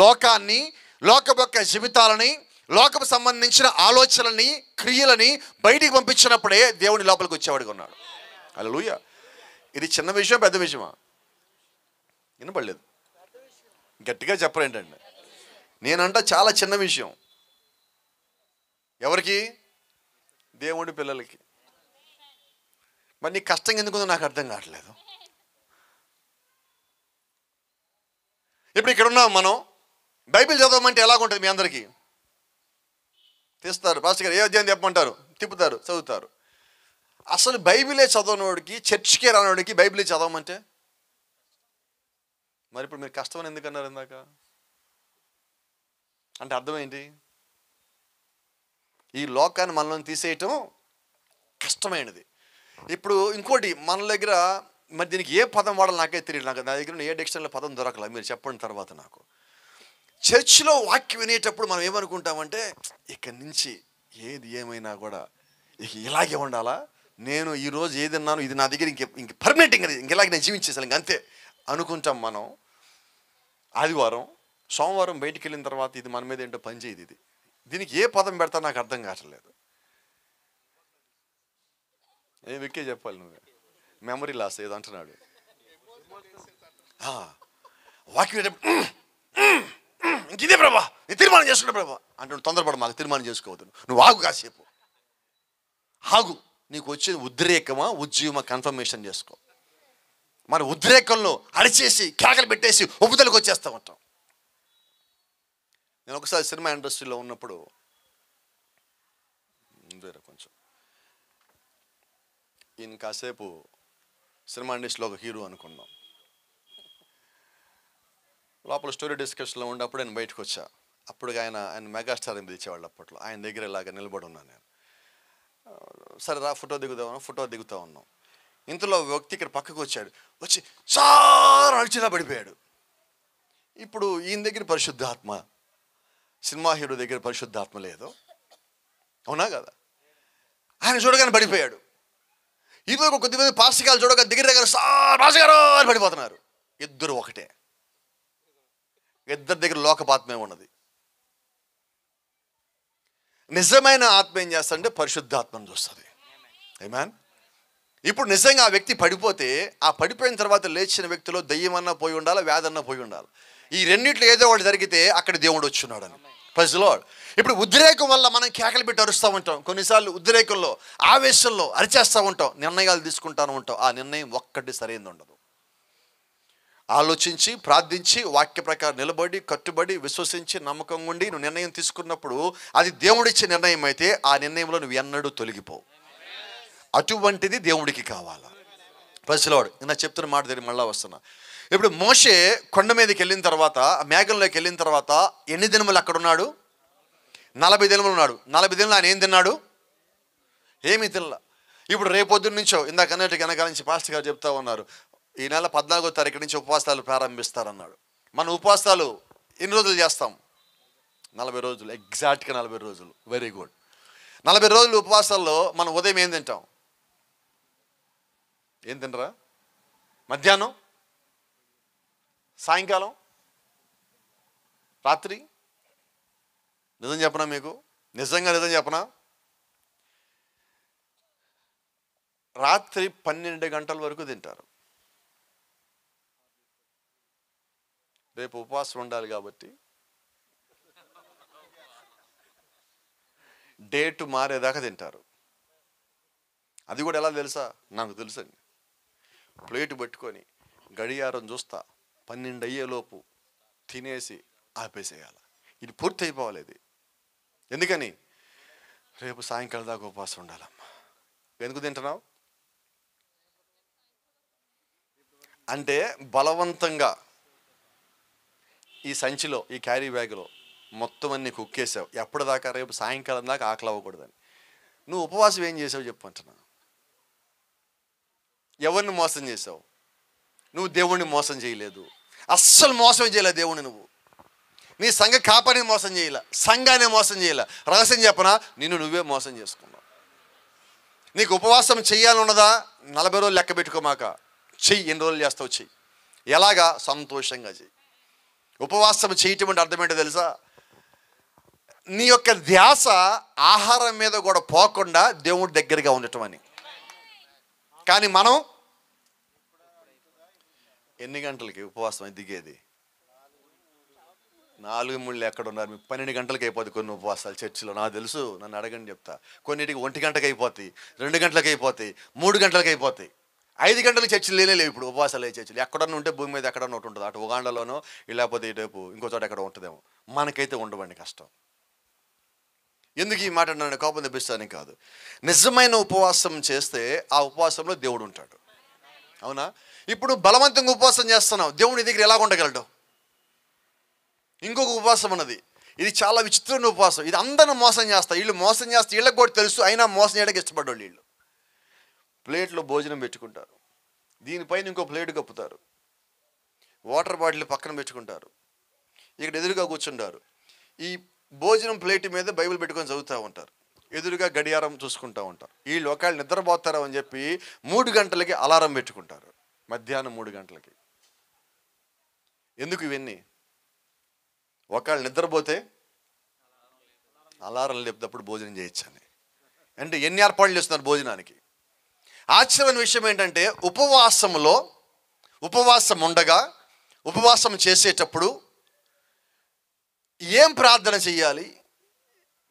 లోకాన్ని, లోకపు యొక్క జీవితాలని, లోకపు సంబంధించిన ఆలోచనలని, క్రియలని బయటికి పంపించినప్పుడే దేవుని లోపలికి వచ్చేవాడిగా ఉన్నాడు. హల్లెలూయా. ఇది చిన్న విషయం, పెద్ద విషయమా? వినపడలేదు, గట్టిగా చెప్పరేంటండి. నేనంట చాలా చిన్న విషయం. ఎవరికి? దేవుడి పిల్లలకి. మరి నీకు కష్టం ఎందుకుందో నాకు అర్థం కావట్లేదు. ఇప్పుడు ఇక్కడ ఉన్నాం మనం, బైబిల్ చదవమంటే ఎలాగుంటుంది? మీ అందరికీ తీస్తారు, పాస్టర్ గారు ఏ అధ్యాయం చెప్పమంటారు, తిప్పుతారు, చదువుతారు. అసలు బైబిలే చదవనోడికి, చర్చికే రానోడికి బైబిలే చదవమంటే మరి ఇప్పుడు మీరు కష్టమని ఎందుకన్నారు ఇందాక? అంటే అర్థం ఏంటి? ఈ లోకాన్ని మనల్ని తీసేయటం కష్టమైనది. ఇప్పుడు ఇంకోటి మన దగ్గర, మరి దీనికి ఏ పదం వాడాలి నాకే తెలియదు. నా దగ్గర ఏ డిక్షనరీలో పదం దొరకలే, మీరు చెప్పండి తర్వాత నాకు. చర్చిలో వాక్యం వినేటప్పుడు మనం ఏమనుకుంటామంటే, ఇక్కడి నుంచి ఏది ఏమైనా కూడా ఇక ఇలాగే ఉండాలా, నేను ఈరోజు ఏదన్నాను ఇది నా దగ్గర ఇంక పర్మనెంట్, ఇంకెలాగే నేను జీవించేసాను ఇంక అంతే అనుకుంటాం మనం. ఆదివారం, సోమవారం బయటికి వెళ్ళిన తర్వాత ఇది మన మీద ఏంటో పనిచేయదు. ఇది దీనికి ఏ పదం పెడతా నాకు అర్థం కావట్లేదు. ఏ విక్కే చెప్పాలి, నువ్వే మెమరీ లాస్ ఏదో అంటున్నాడు. వాక్యం ఇంక ఇదే ప్రభా, నేను తీర్మానం చేసుకున్నా ప్రభా అంటే తొందరపడ, మాకు తీర్మానం చేసుకోవద్దు, నువ్వు ఆగు కాసేపు ఆగు. నీకు వచ్చేది ఉద్రేకమా ఉద్యమా కన్ఫర్మేషన్ చేసుకో. మన ఉద్రేకంలో అరిచేసి కేకలు పెట్టేసి ఒప్పుదలకు వచ్చేస్తూ ఉంటాం. నేను ఒకసారి సినిమా ఇండస్ట్రీలో ఉన్నప్పుడు కొంచెం ఈయన కాసేపు సినిమా ఇండస్ట్రీలో ఒక హీరో అనుకున్నాం. లోపల స్టోరీ డిస్కషన్లో ఉన్నప్పుడు నేను బయటకు వచ్చా. అప్పుడు ఆయన మెగాస్టార్ అని పిలిచేవాళ్ళు. అప్పట్లో ఆయన దగ్గర ఇలాగ నిలబడి ఉన్నాను నేను. సరే రా ఫోటో దిగుతా ఉన్నాం. ఇంతలో వ్యక్తి ఇక్కడ పక్కకు వచ్చాడు. వచ్చి చాలా అడిచినా పడిపోయాడు. ఇప్పుడు ఈయన దగ్గర పరిశుద్ధాత్మ, సినిమా హీరో దగ్గర పరిశుద్ధాత్మ లేదు, అవునా కదా? ఆయన చూడగానే పడిపోయాడు. ఇదివరకు కొద్దిమంది పాస్టికాలు చూడగా దగ్గర రాజుగారు అని పడిపోతున్నారు. ఇద్దరు ఒకటే, ఇద్దరి దగ్గర లోకపాత్మే ఉన్నది. నిజమైన ఆత్మ ఏం చేస్తాడంటే పరిశుద్ధాత్మను చూస్తుంది. ఆమేన్. ఇప్పుడు నిజంగా ఆ వ్యక్తి పడిపోతే, ఆ పడిపోయిన తర్వాత లేచిన వ్యక్తిలో దయ్యమన్నా పోయి ఉండాలి, వ్యాధన్నా పోయి ఉండాలి. ఈ రెండిట్లో ఏదో ఒకటి జరిగితే అక్కడ దేవుడు వచ్చున్నాడు అని. Praise the Lord. ఇప్పుడు ఉద్రేకం వల్ల మనం కేకలు పెట్టి అరుస్తూ ఉంటాం. కొన్నిసార్లు ఉద్రేకంలో ఆవేశంలో అరిచేస్తూ ఉంటాం, నిర్ణయాలు తీసుకుంటాను ఉంటాం. ఆ నిర్ణయం ఒక్కటి సరైనది ఉండదు. ఆలోచించి ప్రార్థించి వాక్య ప్రకారం నిలబడి కట్టుబడి విశ్వసించి నమ్మకంగా ఉండి నువ్వు నిర్ణయం తీసుకున్నప్పుడు అది దేవుడిచ్చే నిర్ణయం అయితే ఆ నిర్ణయంలో నువ్వు ఎన్నడూ తొలగిపోవు. అటువంటిది దేవుడికి కావాలా. Praise the Lord. నేను చెప్తున్న మాట దగ్గర మళ్ళా వస్తున్నా. ఇప్పుడు మోషే కొండ మీదకి వెళ్ళిన తర్వాత, మేఘంలోకి వెళ్ళిన తర్వాత ఎన్ని దినములు అక్కడ ఉన్నాడు? 40 దినములు ఉన్నాడు. 40 దినములు ఆయన ఏం తిన్నాడు? ఏమీ తినలా. ఇప్పుడు రేపొద్దున నుంచో ఇందాక అన్నట్టుగా వెనకాల నుంచి పాస్టర్ గారు చెప్తా ఉన్నారు, ఈ నెల 14వ తారీఖు నుంచి ఉపవాసాలు ప్రారంభిస్తారన్నాడు. మన ఉపవాసాలు ఎన్ని రోజులు చేస్తాం? 40 రోజులు. ఎగ్జాక్ట్గా 40 రోజులు. Very good. 40 రోజులు ఉపవాసాల్లో మనం ఉదయం ఏం తింటాం? ఏం తినరా? మధ్యాహ్నం, సాయంకాలం, రాత్రి. నిజం చెప్పనా మీకు? నిజంగా నిజం చెప్పనా? రాత్రి 12 గంటల వరకు తింటారు. రేపు ఉపవాసం ఉండాలి కాబట్టి డేట్ మారేదాకా తింటారు. అది కూడా ఎలా తెలుసా? నాకు తెలుసండి. ప్లేట్ పెట్టుకొని గడియారం చూస్తా, 12 అయ్యేలోపు తినేసి ఆపేసేయాలి. ఇది పూర్తి అయిపోవాలి. ఇది ఎందుకని? రేపు సాయంకాలం దాకా ఉపవాసం ఉండాలమ్మా. ఎందుకు తింటున్నావు అంటే బలవంతంగా ఈ సంచిలో, ఈ క్యారీ బ్యాగ్లో మొత్తం అన్ని కుక్కేసావు. ఎప్పటిదాకా? రేపు సాయంకాలం దాకా ఆకలి అవ్వకూడదని. నువ్వు ఉపవాసం ఏం చేసావు చెప్పంటున్నా? ఎవరిని మోసం చేసావు? నువ్వు దేవుణ్ణి మోసం చేయలేదు. అస్సలు మోసం చేయలేదు దేవుణ్ణి. నువ్వు నీ సంఘ కాపరిని మోసం చేయలే, సంఘాన్ని మోసం చేయలే. రహస్యం చెప్పనా? నిన్ను నువ్వే మోసం చేసుకున్నావు. నీకు ఉపవాసం చెయ్యాలన్నదా? 40 రోజులు లెక్క పెట్టుకోమాక. చెయ్యి. ఎన్ని రోజులు చేస్తావు చెయ్యి. ఎలాగా? సంతోషంగా చెయ్యి. ఉపవాసం చేయటం అంటే అర్థం ఏంటో తెలుసా? నీ యొక్క ధ్యాస ఆహారం మీద కూడా పోకుండా దేవుడి దగ్గరగా ఉండటం అని. కానీ మనం ఎన్ని గంటలకి ఉపవాసం దిగేది? 4 ఎక్కడ ఉన్నారు? మీకు 12 గంటలకి అయిపోతుంది కొన్ని ఉపవాసాలు చర్చిలో. నాకు తెలుసు, నన్ను అడగండి చెప్తా. కొన్నిటికి 1 గంటకి అయిపోతాయి, 2 గంటలకు అయిపోతాయి, 3 గంటలకు అయిపోతాయి. 5 గంటలకు చర్చిలు లేవు. ఇప్పుడు ఉపవాసాలు అయ్యే చర్చిలు ఎక్కడన్నా ఉంటే భూమి మీద ఎక్కడన్నా ఒకటి ఉంటుంది. అటు ఉగాండాలోనో లేకపోతే ఇటువైపు ఇంకో చోట ఎక్కడ ఉంటుందేమో. మనకైతే ఉండవండి, కష్టం. ఎందుకు ఈ మాట నన్ను కోపం తెప్పిస్తానని కాదు. నిజమైన ఉపవాసం చేస్తే ఆ ఉపవాసంలో దేవుడు ఉంటాడు. అవునా? ఇప్పుడు బలవంతంగా ఉపవాసం చేస్తున్నావు, దేవుడి దగ్గర ఎలా ఉండగలడు? ఇంకొక ఉపవాసం ఉన్నది. ఇది చాలా విచిత్రమైన ఉపవాసం. ఇది అందరిని మోసం చేస్తా. వీళ్ళు మోసం చేస్తే వీళ్ళకి కూడా తెలుసు, అయినా మోసం చేయడానికి ఇష్టపడ్డాళ్ళు. వీళ్ళు ప్లేట్లో భోజనం పెట్టుకుంటారు, దీనిపైన ఇంకో ప్లేట్ కప్పుతారు, వాటర్ బాటిల్ పక్కన పెట్టుకుంటారు, ఇక్కడ ఎదురుగా కూర్చుంటారు. ఈ భోజనం ప్లేట్ మీద బైబిల్ పెట్టుకొని చదువుతూ ఉంటారు, ఎదురుగా గడియారం చూసుకుంటూ ఉంటారు. వీళ్ళు ఒకవేళ నిద్రపోతారు అని చెప్పి 3 గంటలకి అలారం పెట్టుకుంటారు, మధ్యాహ్నం 3 గంటలకి. ఎందుకు ఇవన్నీ? ఒకవేళ నిద్రపోతే అలారం లేపుతప్పుడు భోజనం చేయొచ్చని. అంటే ఎన్ని ఏర్పాట్లు చేస్తున్నారు భోజనానికి. ఆశ్చర్యమైన విషయం ఏంటంటే ఉపవాసం ఉండగా ఉపవాసం చేసేటప్పుడు ఏం ప్రార్థన చేయాలి,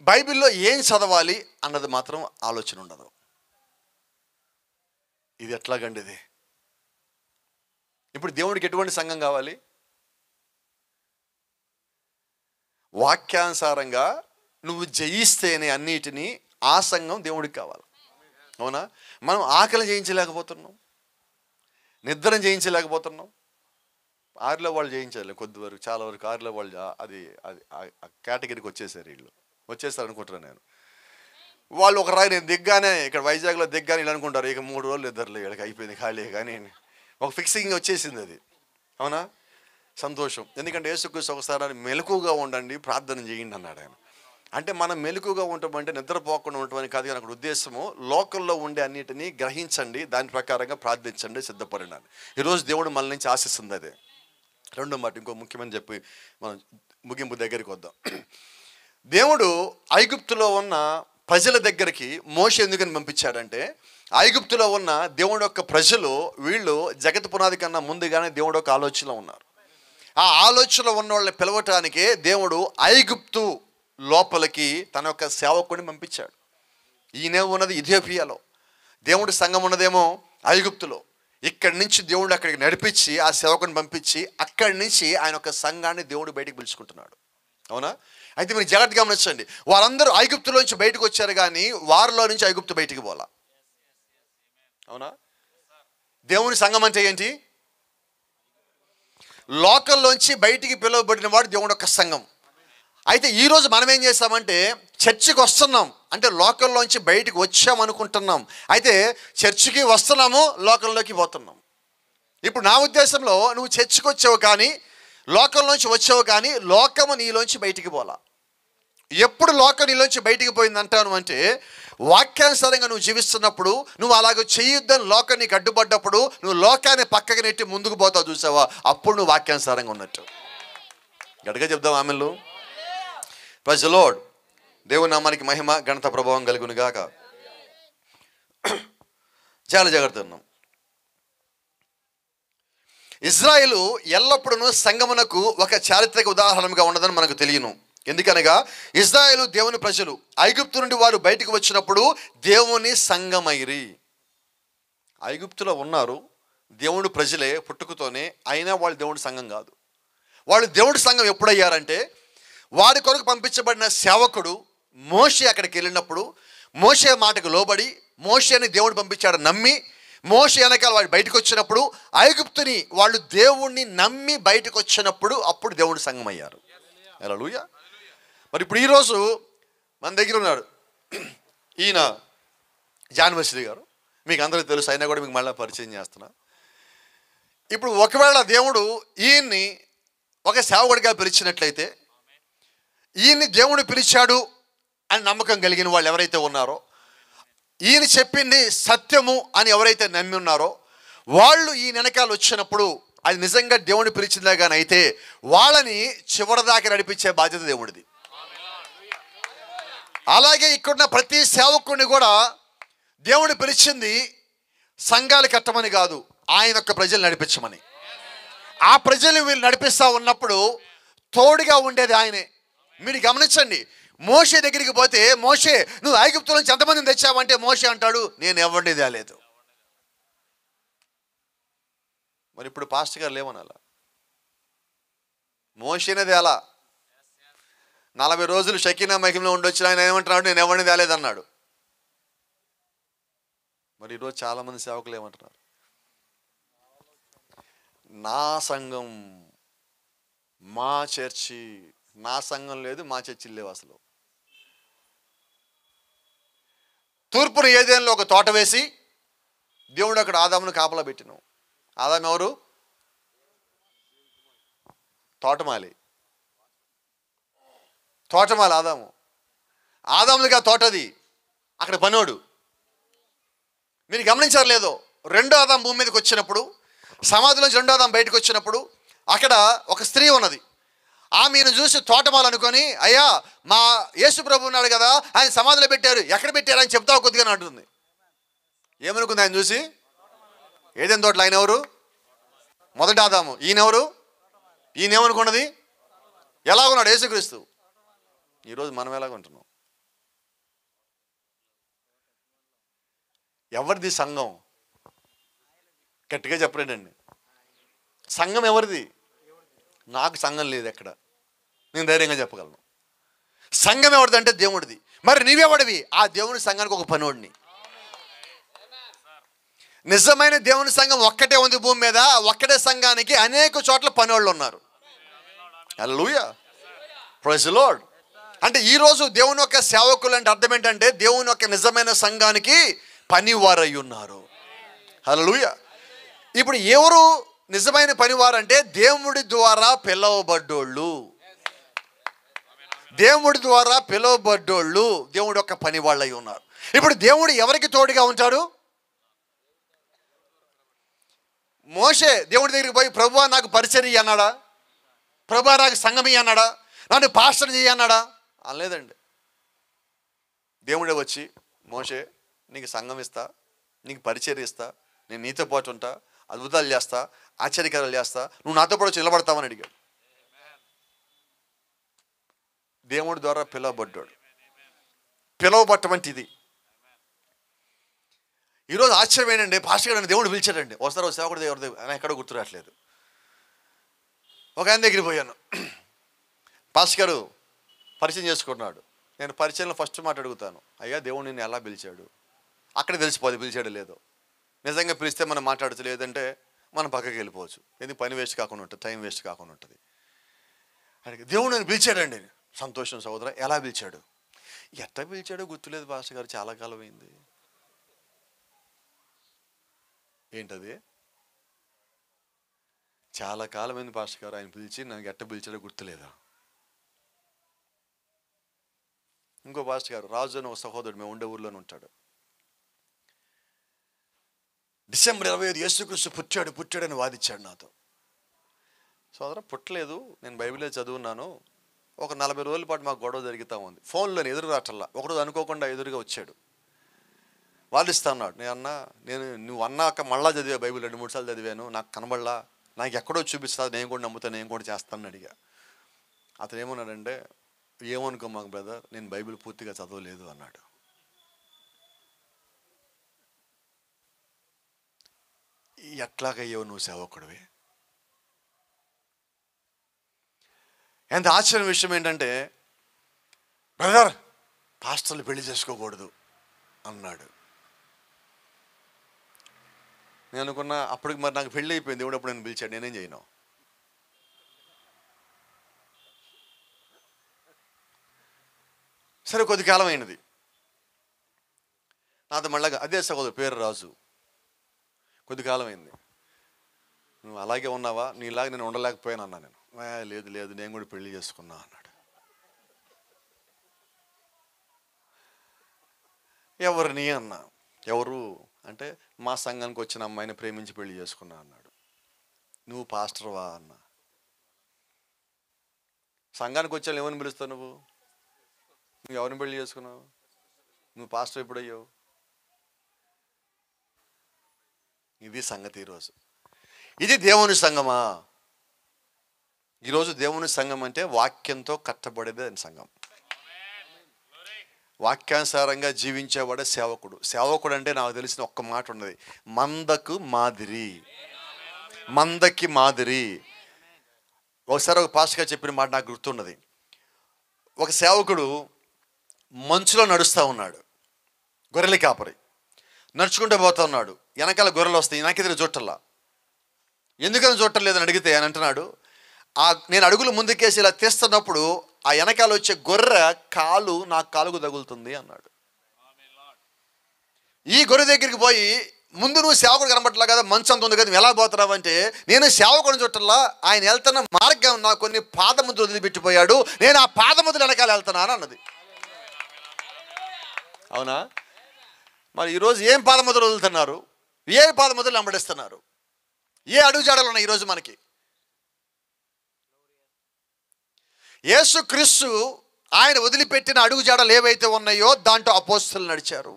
బైబిల్లో ఏం చదవాలి అన్నది మాత్రం ఆలోచన ఉండదు. ఇది ఎట్లాగండి ఇది? ఇప్పుడు దేవుడికి ఎటువంటి సంఘం కావాలి? వాక్యానుసారంగా నువ్వు జయిస్తేనే అన్నిటినీ ఆ సంఘం దేవుడికి కావాలి. అవునా? మనం ఆకలి జయించలేకపోతున్నాం, నిద్రను జయించలేకపోతున్నాం. ఆరిలో వాళ్ళు జయించాలి కొద్ది వరకు, చాలా వరకు ఆరిలో వాళ్ళు అది అది ఆ కేటగిరీకి వచ్చేసారు. వీళ్ళు వచ్చేస్తారు అనుకుంటున్నాను నేను. వాళ్ళు ఒక రాయి నేను దిగ్గానే ఇక్కడ వైజాగ్లో దిగ్గానే ఇలా అనుకుంటారు, ఇక 3 రోజులు ఇద్దరులే వీళ్ళకి అయిపోయింది ఖాళీ, కానీ ఒక ఫిక్సింగ్ వచ్చేసింది అది. అవునా? సంతోషం. ఎందుకంటే యేసుక్రీస్తు ఒకసారి మెలకుగా ఉండండి, ప్రార్థన చేయండి అన్నాడు ఆయన. అంటే మనం మెలకుగా ఉంటామంటే నిద్రపోకుండా ఉండటం కాదు, కానీ అక్కడ ఉద్దేశము లోకల్లో ఉండే అన్నిటినీ గ్రహించండి, దాని ప్రకారంగా ప్రార్థించండి, సిద్ధపడండి. ఈరోజు దేవుడు మన నుంచి ఆశిస్తుంది అదే. రెండో మాట ఇంకో ముఖ్యమని చెప్పి మనం ముగింపు దగ్గరికి వద్దాం. దేవుడు ఐగుప్తులో ఉన్న ప్రజల దగ్గరికి మోషే ఎందుకని పంపించాడంటే, ఐగుప్తులో ఉన్న దేవుడు యొక్క ప్రజలు వీళ్ళు జగత్ పునాది కన్నా ముందుగానే దేవుడు ఒక ఆలోచనలో ఉన్నారు. ఆ ఆలోచనలో ఉన్న వాళ్ళని పిలవటానికే దేవుడు ఐగుప్తు లోపలికి తన యొక్క సేవకుడిని పంపించాడు. ఈయనే ఉన్నది ఇథియోపియాలో, దేవుడి సంఘం ఉన్నదేమో ఐగుప్తులో. ఇక్కడి నుంచి దేవుడు అక్కడికి నడిపించి ఆ సేవకుని పంపించి అక్కడి నుంచి ఆయన యొక్క సంఘాన్ని దేవుడు బయటికి పిలుచుకుంటున్నాడు. అవునా? అయితే మీరు జాగ్రత్తగా గమనించండి, వారందరూ ఐగుప్తులోంచి బయటకు వచ్చారు, కానీ వారిలో నుంచి ఐగుప్తు బయటికి పోలా. అవునా? దేవుని సంఘం అంటే ఏంటి? లోకల్లోంచి బయటికి పిలువబడిన వాడు దేవుడు యొక్క సంఘం. అయితే ఈరోజు మనం ఏం చేస్తామంటే చర్చికి వస్తున్నాం అంటే లోకల్లోంచి బయటికి వచ్చామనుకుంటున్నాం. అయితే చర్చికి వస్తున్నాము, లోకంలోకి పోతున్నాం. ఇప్పుడు నా ఉద్దేశంలో నువ్వు చర్చికి వచ్చావు కానీ లోకంలోంచి వచ్చావు, కానీ లోకము నీలోంచి బయటికి పోలా. ఎప్పుడు లోకం నీలోంచి బయటికి పోయింది అంటాను అంటే, వాక్యానుసారంగా నువ్వు జీవిస్తున్నప్పుడు, నువ్వు అలాగ చేయొద్దని లోకం నీకు అడ్డుపడ్డప్పుడు నువ్వు లోకాన్ని పక్కకి నెట్టి ముందుకు పోతావు, చూసావా? అప్పుడు నువ్వు వాక్యానుసారంగా ఉన్నట్టు. గట్టిగా చెప్దాం ఆమెలు. Praise the Lord. దేవుని నామానికి మహిమ ఘనత ప్రభావం కలుగును గాక. చాలా జాగ్రత్త ఉన్నాం. ఇజ్రాయేలు ఎల్లప్పుడూ సంగమునకు ఒక చారిత్రక ఉదాహరణగా ఉన్నదని మనకు తెలియను. ఎందుకనగా ఇజ్రాయేలు దేవుని ప్రజలు. ఐగుప్తు నుండి వారు బయటకు వచ్చినప్పుడు దేవుని సంఘమైరి. ఐగుప్తులో ఉన్నారు, దేవుడు ప్రజలే పుట్టుకతోనే, అయినా వాళ్ళు దేవుడి సంఘం కాదు. వాళ్ళు దేవుడి సంఘం ఎప్పుడయ్యారంటే, వారి కొరకు పంపించబడిన సేవకుడు మోషే అక్కడికి వెళ్ళినప్పుడు, మోషే మాటకు లోబడి మోషేని దేవుడు పంపించాడు నమ్మి, మోషే వెనకాల వాడు బయటకు వచ్చినప్పుడు, ఐగుప్తుని వాళ్ళు దేవుణ్ణి నమ్మి బయటకు వచ్చినప్పుడు అప్పుడు దేవుడి సంఘం అయ్యారు. హల్లెలూయా. మరి ఇప్పుడు ఈరోజు మన దగ్గర ఉన్నాడు ఈయన జాన్ వెస్లీ గారు. మీకు అందరికీ తెలుసు, అయినా కూడా మీకు మళ్ళీ పరిచయం చేస్తున్నా. ఇప్పుడు ఒకవేళ దేవుడు ఈయన్ని ఒక సేవకుడిగా పిలిచినట్లయితే, ఈయన్ని దేవుడు పిలిచాడు అని నమ్మకం కలిగిన వాళ్ళు ఎవరైతే ఉన్నారో, ఈయన చెప్పింది సత్యము అని ఎవరైతే నమ్మి ఉన్నారో, వాళ్ళు ఈ వెనకాల వచ్చినప్పుడు అది నిజంగా దేవుడు పిలిచిందే కానీ అయితే వాళ్ళని చివరిదాకా నడిపించే బాధ్యత దేవుడిది. అలాగే ఇక్కడున్న ప్రతి సేవకుడిని కూడా దేవుడు పిలిచింది సంఘాలు కట్టమని కాదు, ఆయన యొక్క ప్రజలు నడిపించమని. ఆ ప్రజలు వీళ్ళు నడిపిస్తూ ఉన్నప్పుడు తోడుగా ఉండేది ఆయనే. మీరు గమనించండి, మోషే దగ్గరికి పోతే, మోషే నువ్వు ఐగుప్తు నుంచి ఎంతమందిని తెచ్చావంటే మోషే అంటాడు, నేను ఎవరిని తేలేదు. మరి ఇప్పుడు పాస్టర్ గారు లేవనాలా? మోషేనే తేలా. 40 రోజులు షకీనా మహిమలో ఉండొచ్చిన ఆయన ఏమంటున్నాడు, నేను ఎవరిని తేలేదన్నాడు. మరి ఈరోజు చాలామంది సేవకులు ఏమంటున్నారు, నా సంఘం, మా చర్చి. నా సంఘం లేదు, మా చర్చిలు లేవు. అసలు తూర్పున ఏదేనులో ఒక తోట వేసి దేవుడు అక్కడ ఆదామును కాపలా పెట్టిన. ఆదాము ఎవరు? తోటమాలి. తోటమాలి ఆదాము. ఆదాములకి ఆ తోటది, అక్కడ పనోడు. మీరు గమనించారు లేదో, రెండో ఆదాము భూమి మీదకి వచ్చినప్పుడు, సమాధిలోంచి రెండో ఆదాము బయటకు వచ్చినప్పుడు అక్కడ ఒక స్త్రీ ఉన్నది. ఆమెను చూసి తోటమాలు అనుకొని, అయ్యా మా యేసు ప్రభు ఉన్నాడు కదా, ఆయన సమాధిలో పెట్టారు, ఎక్కడ పెట్టారు అని చెప్తావు కొద్దిగా అంటుంది. ఏమనుకుంది ఆయన చూసి? ఏదైనా తోటలో ఆయన ఎవరు? మొదటి ఆదాము. ఈయనెవరు? ఈయన ఏమనుకున్నది? ఎలాగున్నాడు యేసుక్రీస్తు. ఈరోజు మనం ఎలాగ ఉంటున్నాం? ఎవరిది సంఘం? గట్టిగా చెప్పలేదండి. సంఘం ఎవరిది? నాకు సంఘం లేదు ఎక్కడ, నేను ధైర్యంగా చెప్పగలను. సంఘం ఎవరిది అంటే దేవుడిది. మరి నీవెవడివి? ఆ దేవుని సంఘానికి ఒక పనివాడిని. నిజమైన దేవుని సంఘం ఒక్కటే ఉంది భూమి మీద. ఒక్కటే సంఘానికి అనేక చోట్ల పనివాళ్ళు ఉన్నారు. హల్లెలూయా, ప్రైజ్ ది లార్డ్. అంటే ఈరోజు దేవుని యొక్క సేవకులు అంటే అర్థం ఏంటంటే దేవుని యొక్క నిజమైన సంఘానికి పనివారై ఉన్నారు. హల్లెలూయా. ఇప్పుడు ఎవరు నిజమైన పనివారు అంటే దేవుడి ద్వారా పిలవబడ్డోళ్ళు. దేవుడి ద్వారా పిలువబడ్డోళ్ళు దేవుడి యొక్క పని వాళ్ళై ఉన్నారు. ఇప్పుడు దేవుడు ఎవరికి తోడుగా ఉంటాడు? మోషే దేవుడి దగ్గరికి పోయి ప్రభువా నాకు పరిచర్య అన్నాడా? ప్రభువా నాకు సంఘమి అన్నాడా? నన్ను పాస్టర్ చేయి అన్నాడా? అనలేదండి. దేవుడే వచ్చి మోషే నీకు సంఘం ఇస్తా, నీకు పరిచర్య ఇస్తా, నేను నీతో పాటు ఉంటా, అద్భుతాలు చేస్తా, ఆశ్చర్యకారాలు చేస్తా, నువ్వు నాతో పాటు వచ్చి నిలబడతావని అడిగాడు. దేవుడి ద్వారా పిలువబడ్డాడు. పిలువబట్టమంటే ఇది. ఈరోజు ఆశ్చర్యం ఏంటంటే పాస్టర్ గారు దేవుడు పిలిచాడండి. వస్తారు సేవకుడు దేవుడు ఆయన ఎక్కడో గుర్తు రావట్లేదు. ఒక ఆయన దగ్గరికి పోయాను. పాస్టర్ గారు పరిచయం చేసుకుంటున్నాడు. నేను పరిచయంలో ఫస్ట్ మాట అడుగుతాను, అయ్యా దేవుడు నిన్ను ఎలా పిలిచాడు? అక్కడే తెలిసిపోదు పిలిచాడు లేదో. నిజంగా పిలిస్తే మనం మాట్లాడచ్చు, లేదంటే మనం పక్కకి వెళ్ళిపోవచ్చు. ఎందుకు పని వేస్ట్ కాకుండా ఉంటుంది, టైం వేస్ట్ కాకుండా ఉంటుంది. అడిగి దేవుడు నన్ను పిలిచాడండి. సంతోషం సహోదర, ఎలా పిలిచాడు? ఎట్లా పిలిచాడో గుర్తులేదు పాస్టర్ గారు, చాలా కాలం అయింది. ఏంటది? చాలా కాలమైంది పాస్టర్ గారు, ఆయన పిలిచి నాకు ఎట్ట పిలిచాడో గుర్తులేదా? ఇంకో పాస్టర్ గారు రాజు అని ఒక సహోదరుడు మేము ఉండే ఊర్లోనే ఉంటాడు. డిసెంబర్ 25 యేసుక్రీస్తు పుట్టాడని వాదిచ్చాడు నాతో. సోదర పుట్టలేదు, నేను బైబిలే చదువున్నాను. ఒక 40 రోజుల పాటు మాకు గొడవ జరుగుతూ ఉంది. ఫోన్లో ఎదురు రాటల్లా. ఒకరోజు అనుకోకుండా ఎదురుగా వచ్చాడు, వాదిస్తా ఉన్నాడు. నువ్వు అన్నాక మళ్ళా చదివా బైబిల్ 2-3 సార్లు చదివాను, నాకు కనబడలా, నాకు ఎక్కడో చూపిస్తా, నేను కూడా నమ్ముతాను, నేను కూడా చేస్తానని అడిగా. అతను ఏమన్నాడంటే, ఏమనుకో మాకు బ్రదర్, నేను బైబిల్ పూర్తిగా చదవలేదు అన్నాడు. ఎట్లాగయ్యావు నువ్వు సేవకుడివి? ఎంత ఆశ్చర్యం విషయం ఏంటంటే, బ్రదర్ పాస్టర్లు పెళ్లి చేసుకోకూడదు అన్నాడు. నేను అనుకున్నా అప్పటికి మరి నాకు పెళ్ళి అయిపోయింది, దేవుడు అప్పుడు నేను పిలిచాడు, నేనేం చేయను. సరే కొద్ది కాలం అయినది. నాతో మళ్ళా అదే సహోదరు పేరు రాజు. కొద్ది కాలం అయింది. నువ్వు అలాగే ఉన్నావా? నీలాగా నేను ఉండలేకపోయాను అన్నా. నేను లేదు నేను కూడా పెళ్లి చేసుకున్నా అన్నాడు. ఎవరిని అన్నా. ఎవరు అంటే మా సంఘానికి వచ్చిన అమ్మాయిని ప్రేమించి పెళ్లి చేసుకున్నా అన్నాడు. నువ్వు పాస్టర్వా అన్నా. సంఘానికి వచ్చా ఏమని పిలుస్తావు నువ్వు ఎవరిని పెళ్లి చేసుకున్నావు? నువ్వు పాస్టర్ ఎప్పుడయ్యావు? ఇది సంగతి. ఈరోజు ఇది దేవుని సంఘమా? ఈరోజు దేవుని సంఘం అంటే వాక్యంతో కట్టబడేదే సంఘం. వాక్యానుసారంగా జీవించేవాడే సేవకుడు. సేవకుడు అంటే నాకు తెలిసిన ఒక్క మాట ఉన్నది, మందకి మాదిరి. ఒకసారి ఒక పాస్టర్ గారు చెప్పిన మాట నాకు గుర్తున్నది. ఒక సేవకుడు మంచులో నడుస్తూ ఉన్నాడు, గొర్రెల కాపరి నడుచుకుంటూ పోతూ ఉన్నాడు. వెనకాల గొర్రెలు వస్తాయి, వెనకెదిరి చూడటల్లా. ఎందుకని చూడటం అడిగితే ఆయన అంటున్నాడు, నేను అడుగులు ముందుకేసి ఇలా తీస్తున్నప్పుడు ఆ వెనకాల వచ్చే గొర్రె కాలు నా కాలుకు తగులుతుంది అన్నాడు. ఈ గొర్రె దగ్గరికి పోయి, ముందు నువ్వు సేవకుడు కనబట్టలా కదా, మంచు అంత ఉంది కదా, నువ్వు ఎలా పోతున్నావు అంటే, నేను సేవకుడిని చుట్టల్లా, ఆయన వెళ్తున్న మార్గం నా కొన్ని పాదముద్రలు వదిలిపెట్టిపోయాడు, నేను ఆ పాదముద్రలు వెనకాల వెళ్తున్నాను అన్నది. అవునా? మరి ఈరోజు ఏం పాదముద్రలు వదులుతున్నారు? ఏ పాదముద్రలు వెంబడిస్తున్నారు? ఏ అడుగుజాడలు ఉన్నాయి ఈరోజు మనకి? యేసుక్రీస్తు ఆయన వదిలిపెట్టిన అడుగుజాడలు ఏవైతే ఉన్నాయో దాంట్లో అపోస్తలులు నడిచారు.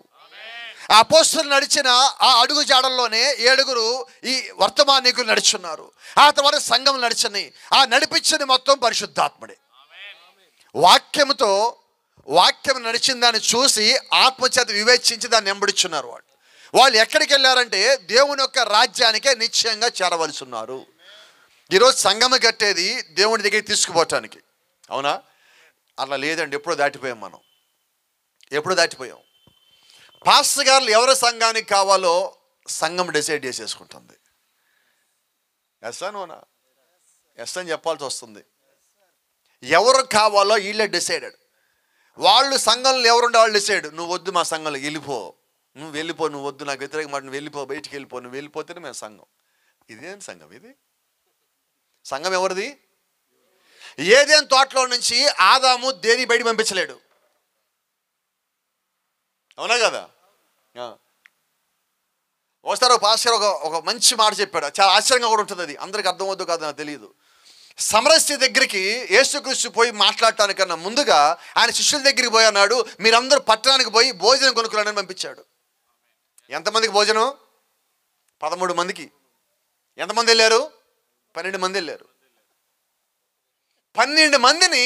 ఆ అపోస్తలులు నడిచిన ఆ అడుగు జాడల్లోనే 7 ఈ వర్తమానికులు నడుచున్నారు. ఆ తర్వాత సంఘం నడిచని, ఆ నడిపించని మొత్తం పరిశుద్ధాత్ముడే. వాక్యం నడిచిన దాన్ని చూసి ఆత్మచేత వివేచించి దాన్ని వెంబడించున్నారు. వాళ్ళు ఎక్కడికి వెళ్ళారంటే దేవుని యొక్క రాజ్యానికే నిశ్చయంగా చేరవలసి ఉన్నారు. ఈరోజు సంఘం కట్టేది దేవుని దగ్గరికి తీసుకుపోవటానికి, అవునా? అలా లేదండి, ఎప్పుడో దాటిపోయాం మనం, ఎప్పుడో దాటిపోయాం. పాస్టర్ గారు ఎవరి సంఘానికి కావాలో సంఘం డిసైడ్ చేసేసుకుంటుంది. ఎస్ నోనా ఎస్ అని చెప్పాల్సి వస్తుంది. ఎవరు కావాలో వీళ్ళే డిసైడెడ్. వాళ్ళు సంఘంలో ఎవరుండే వాళ్ళు డిసైడ్. నువ్వు వద్దు మా సంఘంలో వెళ్ళిపో, నువ్వు వద్దు, నాకు వ్యతిరేక మాట, నువ్వు వెళ్ళిపో, బయటికి వెళ్ళిపో, నువ్వు వెళ్ళిపోతేనే మేము సంఘం. ఇదేం సంఘం? ఇది సంఘం ఎవరిది? ఏదేం తోటలో నుంచి ఆదాము దేని బయట పంపించలేడు, అవునా కదా? ఒకసారి ఒక పాస్టర్ ఒక మంచి మాట చెప్పాడు, చాలా ఆశ్చర్యంగా కూడా ఉంటుంది. అది అందరికి అర్థమవుతుందో కాదు నాకు తెలియదు. సమరస్య దగ్గరికి యేసుక్రీస్తు పోయి మాట్లాడటానికన్నా ముందుగా ఆయన శిష్యుల దగ్గరికి పోయి అన్నాడు, మీరందరూ పట్టణానికి పోయి భోజనం కొనుక్కురాని పంపించాడు. ఎంతమందికి భోజనం? 13 మందికి. ఎంతమంది వెళ్ళారు? 12 మంది వెళ్ళారు. 12 మందిని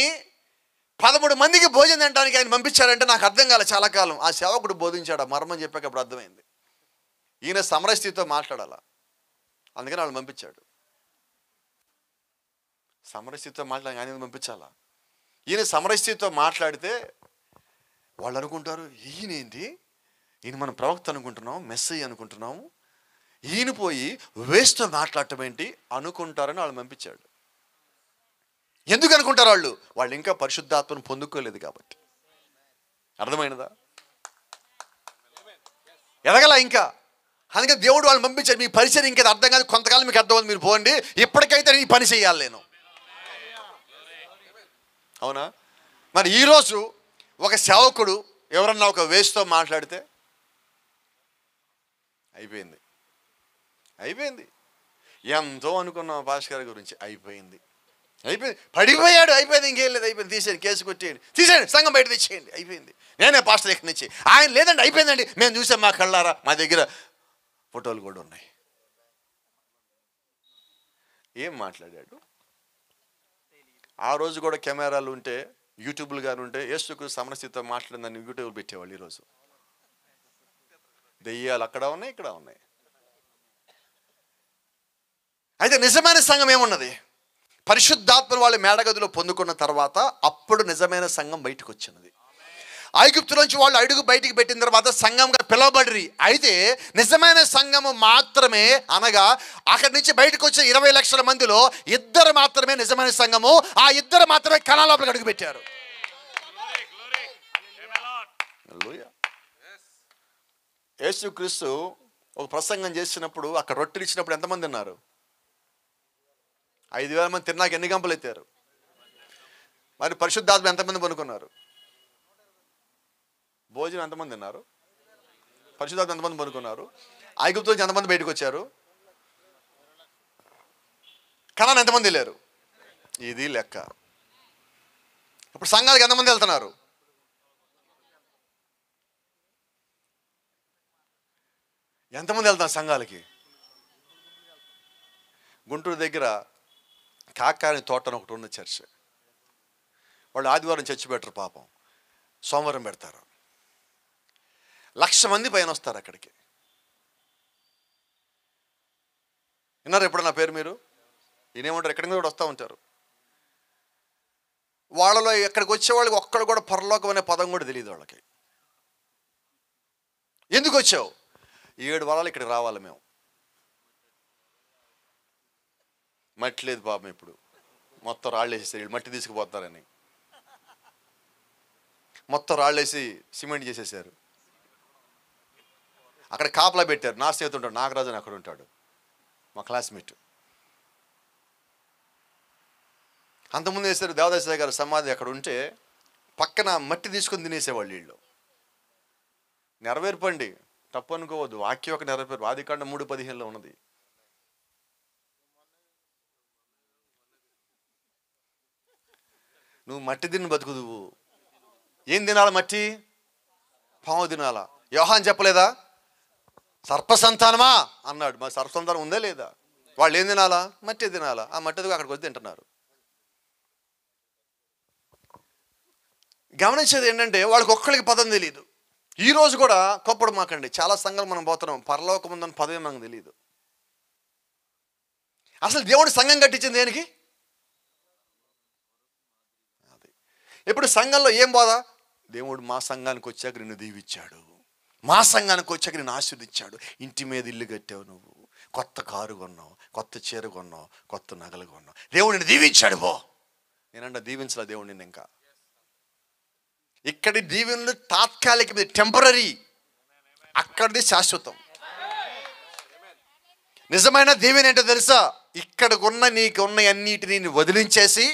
13 మందికి భోజనం తినడానికి ఆయన పంపించాడంటే నాకు అర్థం కాలే చాలా కాలం. ఆ సేవకుడు బోధించాడు, ఆ మర్మం చెప్పాక అప్పుడు అర్థమైంది. ఈయన సమరస్థితితో మాట్లాడాలా, అందుకని వాళ్ళు పంపించాడు. సమరస్థితితో మాట్లాడి ఆయన పంపించాలా? ఈయన సమరస్థితితో మాట్లాడితే వాళ్ళు అనుకుంటారు, ఈయనేంటి, ఈయన మనం ప్రవక్త అనుకుంటున్నాం, మెస్సీ అనుకుంటున్నాము, ఈయన పోయి వేస్తో మాట్లాడటం ఏంటి అనుకుంటారని వాళ్ళు పంపించాడు. ఎందుకు అనుకుంటారు వాళ్ళు ఇంకా పరిశుద్ధాత్మను పొందుకోలేదు కాబట్టి. అర్థమైనదా? ఎదగల ఇంకా, అందుకని దేవుడు వాళ్ళని పంపించాడు. మీ పరిచయం ఇంకా అర్థం కాదు, కొంతకాలం మీకు అర్థమవుతుంది, మీరు పోండి, ఇప్పటికైతే ఈ పని చేయాలి నేను, అవునా? మరి ఈరోజు ఒక సేవకుడు ఎవరన్నా ఒక వేస్తో మాట్లాడితే అయిపోయింది. ఎంతో అనుకున్నాం పాస్టర్ గారి గురించి, అయిపోయింది, పడిపోయాడు, అయిపోయింది, ఇంకేం లేదు, అయిపోయింది, తీసేయండి, కేసు కొట్టేయండి, తీసేయండి, సంఘం బయట తెచ్చేయండి, అయిపోయింది, నేనే పాస్టర్ ఇక్కడి నుంచి. ఆయన లేదండి, అయిపోయిందండి, మేము చూసాం మా కళ్ళారా, మా దగ్గర ఫోటోలు కూడా ఉన్నాయి. ఏం మాట్లాడాడు? ఆ రోజు కూడా కెమెరాలు ఉంటే, యూట్యూబ్లు కానీ ఉంటే యేసుక్రీస్తు సమరస్థితితో మాట్లాడిందని యూట్యూబ్ పెట్టేవాళ్ళు. ఈరోజు దెయ్యాలు అక్కడ ఉన్నాయి, ఇక్కడ ఉన్నాయి. అయితే నిజమైన సంఘం ఏమున్నది? పరిశుద్ధాత్మ వాళ్ళు మేడగదిలో పొందుకున్న తర్వాత అప్పుడు నిజమైన సంఘం బయటకు వచ్చినది. ఐగుప్తులోంచి వాళ్ళు అడుగు బయటికి పెట్టిన తర్వాత సంఘంగా పిలవబడిరి. అయితే నిజమైన సంఘము మాత్రమే, అనగా అక్కడి నుంచి బయటకు వచ్చిన 20 లక్షల మందిలో 2 మాత్రమే నిజమైన సంఘము. ఆ 2 మాత్రమే కణాల లోపలికి అడుగు పెట్టారు. యేసుక్రీస్తు ఒక ప్రసంగం చేసినప్పుడు అక్కడ రొట్టెలు ఇచ్చినప్పుడు ఎంతమంది ఉన్నారు? 5,000 మంది తిన్నాక ఎన్ని గంపలు ఎత్తారు? మరి పరిశుద్ధాత్మ ఎంతమంది పనుకున్నారు? భోజనం ఎంతమంది తిన్నారు? పరిశుద్ధాత్మ ఎంతమంది పనుకున్నారు? ఐగుప్తు నుంచి ఎంతమంది బయటకు వచ్చారు? కనాన్ ఎంతమంది వెళ్ళారు? ఇది లెక్క. ఇప్పుడు సంఘాలకు ఎంతమంది వెళ్తున్నారు? ఎంతమంది వెళ్తారు సంఘాలకి? గుంటూరు దగ్గర కాకాని తోట అని ఒకటి ఉన్న చర్చ్. వాళ్ళు ఆదివారం చర్చి పెట్టరు, పాపం సోమవారం పెడతారు. 1,00,000 మంది పైన వస్తారు అక్కడికి. విన్నారు ఎప్పుడు నా పేరు మీరు? ఈయనేమంటారు, ఎక్కడి నుంచి కూడా వస్తూ ఉంటారు. వాళ్ళలో ఎక్కడికి వచ్చే వాళ్ళకి ఒక్కడు కూడా పరలోకం అనే పదం కూడా తెలియదు వాళ్ళకి. ఎందుకు వచ్చావు? 7 వారాలు ఇక్కడికి రావాలి మేము. మట్టి లేదు పాపం, ఇప్పుడు మొత్తం రాళ్ళు వేసేసారు, వీళ్ళు మట్టి తీసుకుపోతారని మొత్తం రాళ్ళు వేసి సిమెంట్ చేసేసారు. అక్కడ కాపలా పెట్టారు. నా స్నేహితుడు ఉంటాడు, నాగరాజు అని అక్కడ ఉంటాడు, మా క్లాస్మేట్. అంతకుముందు వేసారు దేవదాసయ్య గారు సమాధి అక్కడ ఉంటే పక్కన మట్టి తీసుకొని తినేసేవాళ్ళు వీళ్ళు. నెరవేర్పండి, తప్పు అనుకోవద్దు, వాక్యం ఒక నెరవేర్పు. ఆదికాండం 3:15 ఉన్నది. నువ్వు మట్టి తిని బతుకుదువు. ఏం తినాలి? మట్టి, పాము తినాలా? యోహాన్ చెప్పలేదా? సర్పసంతానమా అన్నాడు. మా సర్పసంతానం ఉందా లేదా? వాళ్ళు ఏం తినాలా? మట్టి తినాలా. ఆ మట్టి అక్కడికి వచ్చి తింటున్నారు. గమనించేది ఏంటంటే వాళ్ళకి ఒక్కరికి పదం తెలియదు. ఈరోజు కూడా కొప్పడు మాకండి, చాలా సంఘాలు మనం పోతున్నాం, పరలోకం ఉందని పదవి మనకు తెలియదు. అసలు దేవుడు సంఘం కట్టించింది దేనికి? అది ఇప్పుడు సంఘంలో ఏం బోధ? దేవుడు మా సంఘానికి వచ్చాక నిన్ను దీవించాడు, మా సంఘానికి వచ్చాక నిన్ను ఆశీర్వదించాడు, ఇంటి మీద ఇల్లు కట్టావు, నువ్వు కొత్త కారు కొన్నావు, కొత్త చీర కొన్నావు, కొత్త నగలు కొన్నావు, దేవుడు నిన్ను దీవించాడు. పో. నేనంటే దీవించలే దేవుడు నిన్ను. ఇంకా ఇక్కడి దీవెనలు తాత్కాలిక, టెంపరీ, అక్కడిది శాశ్వతం. నిజమైన దీవెన ఏంటో తెలుసా? ఇక్కడికున్న నీకున్న అన్నిటిని వదిలించేసి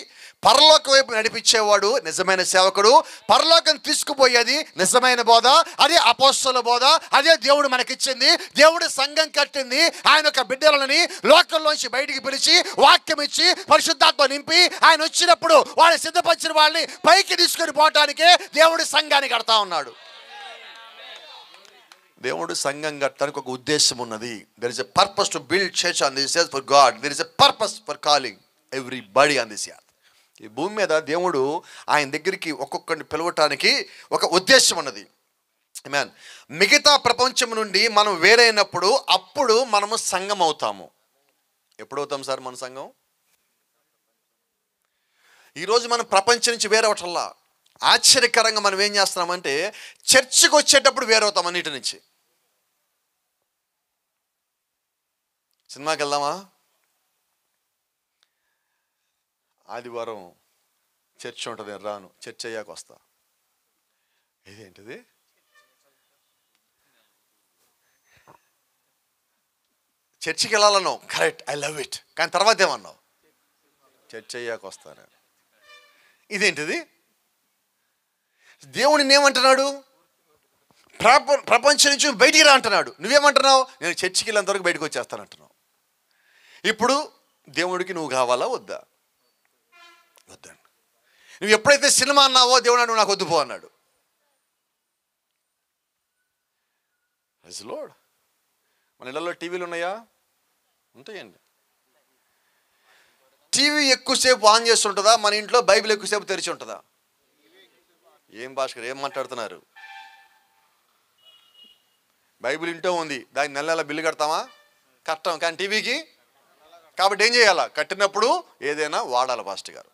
పరలోక వైపు నడిపించేవాడు నిజమైన సేవకుడు. పరలోకం తీసుకుపోయేది నిజమైన బోధ, అదే అపోస్తలుల బోధ, అదే దేవుడు మనకిచ్చింది. దేవుడు సంఘం కట్టింది ఆయన యొక్క బిడ్డలని లోకంలోంచి బయటికి పిలిచి వాక్యం ఇచ్చి పరిశుద్ధాత్మ నింపి ఆయన వచ్చినప్పుడు వాళ్ళు సిద్ధపరిచిన వాళ్ళని పైకి తీసుకొని పోవటానికే దేవుడు సంఘాన్ని కడతా ఉన్నాడు. దేవుడు సంఘం కట్టడానికి ఒక ఉద్దేశం ఉన్నది. There is a purpose to build church on this earth for God. There is a purpose for calling everybody on this earth. ఈ భూమి మీద దేవుడు ఆయన దగ్గరికి ఒక్కొక్కరిని పిలవటానికి ఒక ఉద్దేశం ఉన్నది. ఆమేన్. మిగతా ప్రపంచం నుండి మనం వేరైనప్పుడు అప్పుడు మనము సంఘం అవుతాము. ఎప్పుడవుతాం సార్ మన సంఘం? ఈరోజు మనం ప్రపంచం నుంచి వేరవటల్లా. ఆశ్చర్యకరంగా మనం ఏం చేస్తున్నామంటే చర్చికి వచ్చేటప్పుడు వేరవుతాం అన్నిటి నుంచి. సినిమాకి వెళ్దామా? ఆదివారం చర్చ్ ఉంటుంది, రాను, చర్చ్ అయ్యాక వస్తా. ఇదేంటిది? చర్చికి వెళ్ళాలన్నావు, కరెక్ట్, ఐ లవ్ ఇట్. కానీ తర్వాత ఏమన్నావు? చర్చ్ అయ్యాక వస్తాను. ఇదేంటిది? దేవుడిని ఏమంటున్నాడు? ప్రపంచం నుంచి బయటికి రా అంటున్నాడు. నువ్వేమంటున్నావు? నేను చర్చికి వెళ్ళేంతవరకు బయటకు వచ్చేస్తానంటున్నావు. ఇప్పుడు దేవుడికి నువ్వు కావాలా వద్దా? వద్దాను. నువ్వు ఎప్పుడైతే సినిమా అన్నావో దేవుడు నువ్వు నాకు వద్దు పో అన్నాడు. లోడ్. మన ఇళ్ళల్లో టీవీలు ఉన్నాయా? ఉంటాయండి. టీవీ ఎక్కువసేపు ఆన్ చేస్తుంటుందా? మన ఇంట్లో బైబిల్ ఎక్కువసేపు తెరిచి ఉంటుందా? ఏం భాస్కర్ ఏం మాట్లాడుతున్నారు? బైబిల్ ఇంటో ఉంది, దానికి నెల నెల బిల్లు కడతామా? కట్టం. కానీ టీవీకి కాబట్టి ఏం చేయాలా? కట్టినప్పుడు ఏదైనా వాడాలి. పాస్టర్ గారు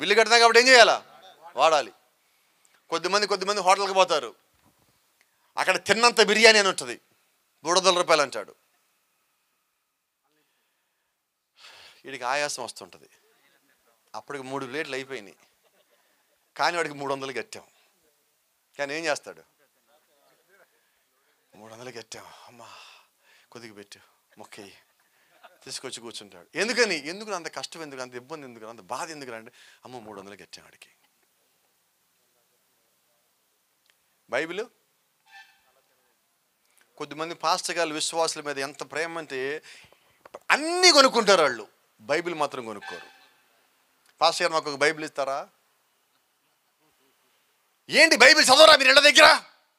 బిల్లు కడతాం కాబట్టి ఏం చేయాలా? వాడాలి. కొద్దిమంది హోటల్కి పోతారు, అక్కడ తిన్నంత బిర్యానీ అని ఉంటుంది, 300 రూపాయలు అంటాడు. వీడికి ఆయాసం వస్తుంటుంది. అప్పటికి 3 ప్లేట్లు అయిపోయినాయి, కానీ వాడికి 300 కట్టాం. కానీ ఏం చేస్తాడు? 300 కట్టాం, అమ్మా కొద్దిగా పెట్టు, మొక్కయ్యి, తీసుకొచ్చి కూర్చుంటాడు. ఎందుకు అంత కష్టం, ఎందుకు అంత ఇబ్బంది, ఎందుకు అంత బాధ, ఎందుకు అంటే అమ్మ 300 కట్టాం వాడికి. బైబిల్ కొద్దిమంది పాస్టర్ గారు విశ్వాసుల మీద ఎంత ప్రేమ అంటే అన్నీ కొనుక్కుంటారు వాళ్ళు, బైబిల్ మాత్రం కొనుక్కోరు. పాస్టర్ గారు మాకు ఒక బైబిల్ ఇస్తారా? ఏంటి బైబిల్ చదవరా మీరు ఇళ్ళ దగ్గర?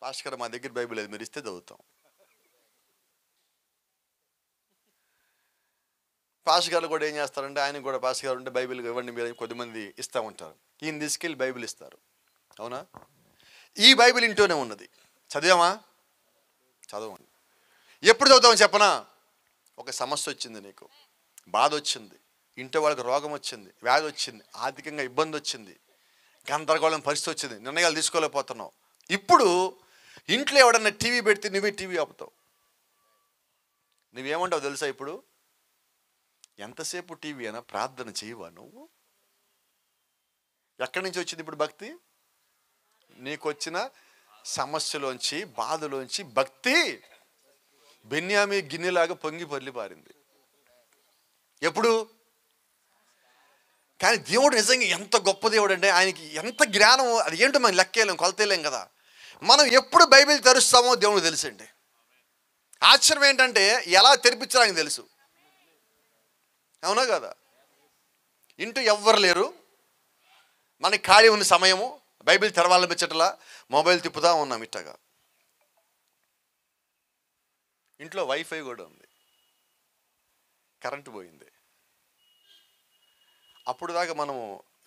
పాస్టర్ గారు మా దగ్గర బైబిల్ లేదు, మీరు ఇస్తే చదువుతాం. పాస్టర్ గారు కూడా ఏం చేస్తారంటే ఆయన కూడా పాస్టర్ గారు ఉంటే బైబిల్ ఇవ్వండి మీరు కొద్దిమంది ఇస్తూ ఉంటారు. ఈయన తీసుకెళ్ళి బైబిల్ ఇస్తారు. అవునా? ఈ బైబిల్ ఇంట్లోనే ఉన్నది, చదివామా? చదవండి. ఎప్పుడు చదువుతామని చెప్పనా? ఒక సమస్య వచ్చింది, నీకు బాధ వచ్చింది, ఇంట్లో వాళ్ళకి రోగం వచ్చింది, వ్యాధి వచ్చింది, ఆర్థికంగా ఇబ్బంది వచ్చింది, గందరగోళం పరిస్థితి వచ్చింది, నిర్ణయాలు తీసుకోలేకపోతున్నావు. ఇప్పుడు ఇంట్లో ఎవడన్నా టీవీ పెడితే నువ్వే టీవీ ఆపుతావు. నువ్వేమంటావు తెలుసా? ఇప్పుడు ఎంతసేపు టీవీ అయినా ప్రార్థన చేయవా నువ్వు? ఎక్కడి నుంచి వచ్చింది ఇప్పుడు భక్తి? నీకు వచ్చిన సమస్యలోంచి, బాధలోంచి భక్తి బెన్యామీ గిన్నెలాగా పొంగి పొర్లి పారింది. ఎప్పుడు? కానీ దేవుడు నిజంగా ఎంత గొప్ప దేవుడు అంటే ఆయనకి ఎంత జ్ఞానం, అది ఏంటో మనం లెక్కేలేం, కొలతలేం కదా. మనం ఎప్పుడు బైబిల్ తెరుస్తామో దేవుడికి తెలుసండి. ఆశ్చర్యం ఏంటంటే ఎలా తెరిపించాలో ఆయనకు తెలుసు. అవునా కదా? ఇంటూ ఎవ్వరు లేరు, మనకి ఖాళీ ఉన్న సమయము బైబిల్ తెరవాలనిపించట్లా, మొబైల్ తిప్పుతా ఉన్నాం ఇట్టగా. ఇంట్లో వైఫై కూడా ఉంది, కరెంటు పోయింది. అప్పుడు దాకా మనము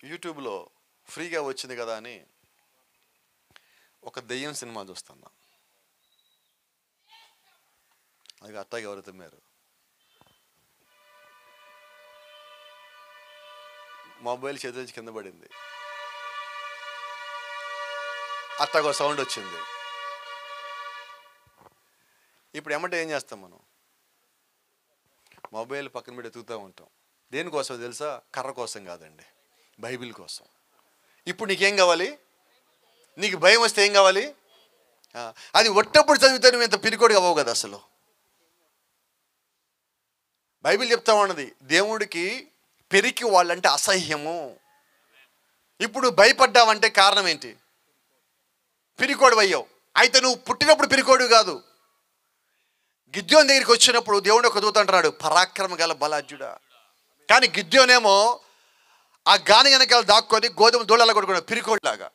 యూట్యూబ్లో ఫ్రీగా వచ్చింది కదా అని ఒక దెయ్యం సినిమా చూస్తున్నాం. అది అట్టాగా ఎవరు తిమ్మారు, మొబైల్ చేతి నుంచి కింద పడింది, అట్టాగో సౌండ్ వచ్చింది. ఇప్పుడు ఏమంటే ఏం చేస్తాం మనం? మొబైల్ పక్కన పెట్టి ఎతుకుతూ ఉంటాం. దేనికోసం తెలుసా? కర్ర కోసం కాదండి, బైబిల్ కోసం. ఇప్పుడు నీకేం కావాలి? నీకు భయం వస్తే ఏం కావాలి? అది ఒట్టప్పుడు చదివితే నువ్వు ఇంత పిరికోడిగా అవ్వవు కదా. అసలు బైబిల్ చెప్తా ఉన్నది, దేవుడికి పెరికి వాళ్ళంటే అసహ్యము. ఇప్పుడు భయపడ్డావంటే కారణం ఏంటి? పిరికోడు అయ్యావు. అయితే నువ్వు పుట్టినప్పుడు పిరికోడు కాదు. గిద్యోన్ దగ్గరికి వచ్చినప్పుడు దేవుడు ఒక దూత అంటున్నాడు, పరాక్రమ గల బలాఢ్యుడా. కానీ గిద్యోనేమో ఆ గాని వెనకాల దాక్కొని గోధుమ దూళ్ళలా కొట్టుకున్నాడు, పిరికోడిలాగా.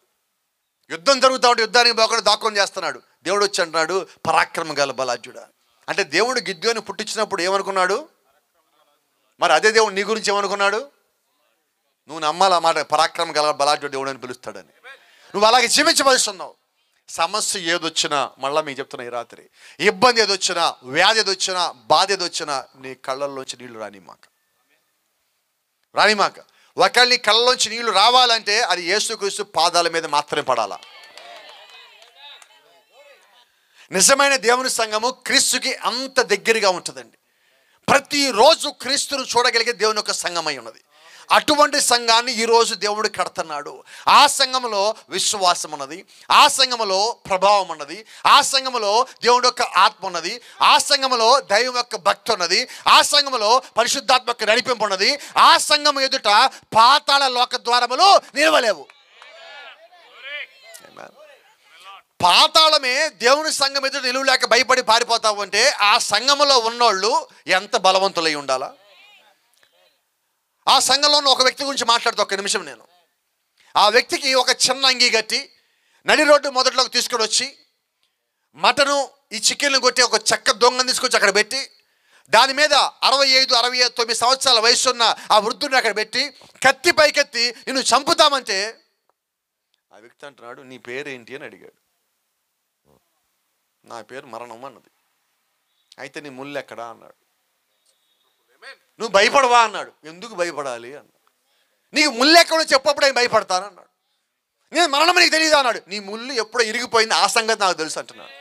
యుద్ధం జరుగుతూ ఉంటే యుద్ధానికి పోకుండా దాక్కొని చేస్తున్నాడు. దేవుడు వచ్చి అంటున్నాడు, పరాక్రమ గల బలాఢ్యుడా. అంటే దేవుడు గిద్యోని పుట్టించినప్పుడు ఏమనుకున్నాడు? మరి అదే దేవుడు నీ గురించి ఏమనుకున్నాడు? నువ్వు నమ్మాలి ఆ మాట, పరాక్రమ గల బలాఢ్యుడు దేవుడు అని పిలుస్తాడని. నువ్వు అలాగే జీవించవలస్తున్నావు. సమస్య ఏదొచ్చినా, మళ్ళీ మీకు చెప్తున్నా ఈ రాత్రి, ఇబ్బంది ఏదొచ్చినా, వ్యాధి ఏదొచ్చినా, బాధ ఏదొచ్చినా నీ కళ్ళల్లోంచి నీళ్లు రానిమాక. ఒకవేళ నీ కళ్ళలోంచి నీళ్లు రావాలంటే అది యేసుక్రీస్తు పాదాల మీద మాత్రమే పడాలా. నిజమైన దేవుని సంఘము క్రీస్తుకి అంత దగ్గరగా ఉంటుందండి. ప్రతిరోజు క్రీస్తును చూడగలిగే దేవుని యొక్క సంఘమై ఉన్నది. అటువంటి సంఘాన్ని ఈరోజు దేవుడు కడుతున్నాడు. ఆ సంఘములో విశ్వాసం ఉన్నది, ఆ సంఘములో ప్రభావం ఉన్నది, ఆ సంఘములో దేవుడి యొక్క ఆత్మ ఉన్నది, ఆ సంఘములో దైవం యొక్క భక్తి ఉన్నది, ఆ సంఘములో పరిశుద్ధాత్మ యొక్క నడిపింపు ఉన్నది. ఆ సంఘం ఎదుట పాతాళ లోక ద్వారములు నిలవలేవు. పాతాళమే దేవుని సంఘం ఎదుట నిలువలేక భయపడి పారిపోతావు అంటే ఆ సంఘములో ఉన్నోళ్ళు ఎంత బలవంతులై ఉండాలా. ఆ సంఘంలో ఒక వ్యక్తి గురించి మాట్లాడుతూ ఒక నిమిషం నేను. ఆ వ్యక్తికి ఒక చిన్న అంగీ కట్టి నడి రోడ్డు మొదట్లోకి తీసుకొని వచ్చి మటను ఈ చికెన్లు కొట్టి ఒక చెక్క దొంగను తీసుకొచ్చి అక్కడ పెట్టి దాని మీద 65-69 సంవత్సరాల వయసున్న ఆ వృద్ధుడిని అక్కడ పెట్టి కత్తి పైకెత్తి నిన్ను చంపుతామంటే ఆ వ్యక్తి అంటున్నాడు, నీ పేరేంటి అని అడిగాడు. నా పేరు మరణం అన్నది. అయితే నీ ముళ్ళు ఎక్కడా అన్నాడు. నువ్వు భయపడవా అన్నాడు. ఎందుకు భయపడాలి అన్నాడు. నీకు ముళ్ళు ఎక్కడో చెప్పప్పుడు నేను భయపడతాను అన్నాడు. నేను మరణం నీకు తెలియదు అన్నాడు. నీ ముళ్ళు ఎప్పుడో ఇరిగిపోయింది, ఆ సంగతి నాకు తెలుసు అంటున్నాడు.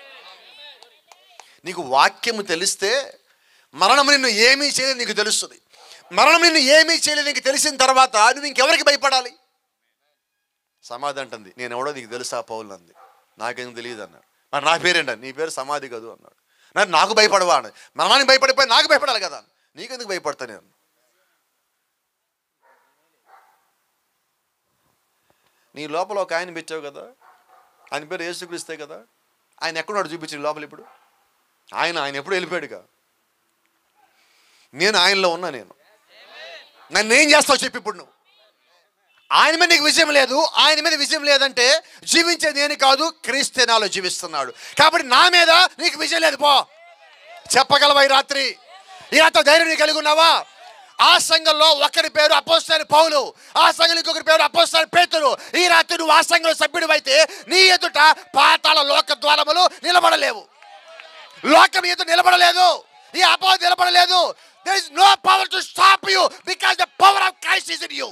నీకు వాక్యము తెలిస్తే మరణం నిన్ను ఏమీ చేయలేదు నీకు తెలుస్తుంది. మరణం నిన్ను ఏమీ చేయలేదు నీకు తెలిసిన తర్వాత నువ్వు ఇంకెవరికి భయపడాలి? సమాధి అంటుంది, నేను ఎవడో నీకు తెలుసా పౌలు అంది. నాకేం తెలియదు అన్నాడు. మరి నా పేరేంటండి? నీ పేరు సమాధి కదూ అన్నాడు. నాకు భయపడవా అన్నది. మరణానికి భయపడిపోయి నాకు భయపడాలి కదా, నీకెందుకు భయపడతా నేను? నీ లోపల ఒక ఆయన పెట్టావు కదా, ఆయన పేరు యేసుక్రీస్తే కదా. ఆయన ఎక్కడున్నాడు చూపించి లోపల. ఇప్పుడు ఆయన ఎప్పుడు వెళ్ళిపోయాడుగా. నేను ఆయనలో ఉన్నా. నన్ను ఏం చేస్తావు చెప్పి. ఇప్పుడు నువ్వు ఆయన మీద నీకు విజయం లేదు. ఆయన మీద విజయం లేదంటే జీవించేది నేను కాదు, క్రీస్తే నాలో జీవిస్తున్నాడు. కాబట్టి నా మీద నీకు విజయం లేదు. పో, చెప్పగలవా ఈ రాత్రి? ఈ రాత్రి ధైర్యం నీకు కలిగి ఉన్నావా? ఆ సంఘంలో ఒకరి పేరు అపోస్తలుడైన పౌలు, ఆ సంఘంలో ఇంకొకరి పేరు అపోస్తలుడైన పేతురు. ఈ రాత్రి నువ్వు ఆ సంఘంలో సభ్యుడు అయితే నీ ఎదుట పాతాళ లోక ద్వారములు నిలబడలేవు. లోకం ఎదుట నిలబడలేదు, ఈ అపవాది నిలబడలేదు. There is no power to stop you because the power of Christ is in you.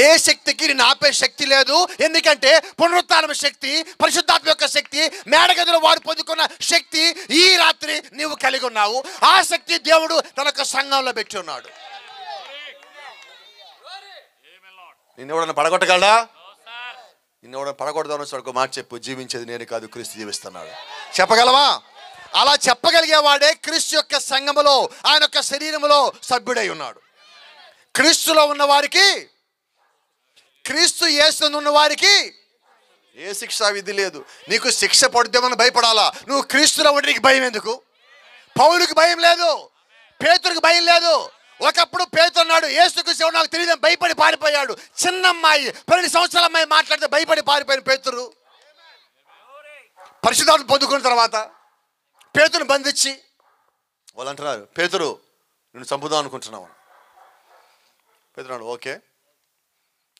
ఏ శక్తికి నిన్ను ఆపే శక్తి లేదు. ఎందుకంటే పునరుత్థానం శక్తి, పరిశుద్ధాత్మ యొక్క శక్తి, మేడగదిలో వారు పొందుకున్న శక్తి ఈ రాత్రి నీవు కలిగి ఉన్నావు. ఆ శక్తి దేవుడు తన యొక్క సంఘంలో పెట్టి ఉన్నాడు. నిన్నెవడన్నా పడగొట్టగలడా? నిన్నెవడన్నా పడగొడదామని ఒక మాట చెప్పు, జీవించేది నేను కాదు, క్రీస్తు జీవిస్తున్నాడు. చెప్పగలవా? అలా చెప్పగలిగేవాడే క్రీస్తు యొక్క సంఘములో, ఆయన యొక్క శరీరములో సభ్యుడై ఉన్నాడు. క్రీస్తులో ఉన్న వారికి, క్రీస్తు యేసునందు ఉన్న వారికి ఏ శిక్షా విధి లేదు. నీకు శిక్ష పడుద్దామని భయపడాలా? నువ్వు క్రీస్తులో ఉంటే నీకు భయం ఎందుకు? పౌలుకి భయం లేదు, పేతురుకి భయం లేదు. ఒకప్పుడు పేతురు అన్నాడు, యేసుక్రీస్తు ఎవరో నాకు తెలియదు, భయపడి పారిపోయాడు. చిన్న అమ్మాయి, 12 సంవత్సరాల అమ్మాయి మాట్లాడితే భయపడి పారిపోయిన పేతురు పరిశుద్ధాత్మ పొందుకున్న తర్వాత పేతురుని బంధించి వాళ్ళు అంటున్నారు, పేతురు నిన్ను చంపుదాం అనుకుంటున్నావు. పేతురు అన్నాడు, ఓకే,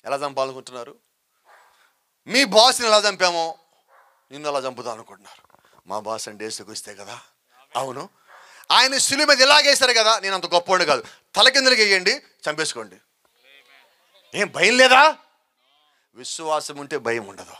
ఎలా చంపాలనుకుంటున్నారు? మీ బాస్ని ఎలా చంపామో నిన్ను అలా చంపుదాం అనుకుంటున్నారు. మా బాస్ అంటే యేసుక్రీస్తే కదా. అవును, ఆయన శిలువ మీద ఇలాగేశారు కదా, నేను అంత గొప్పవాడు కాదు, తలకిందులకి వేయండి, చంపేసుకోండి. ఏం భయం లేదా? విశ్వాసం ఉంటే భయం ఉండదు,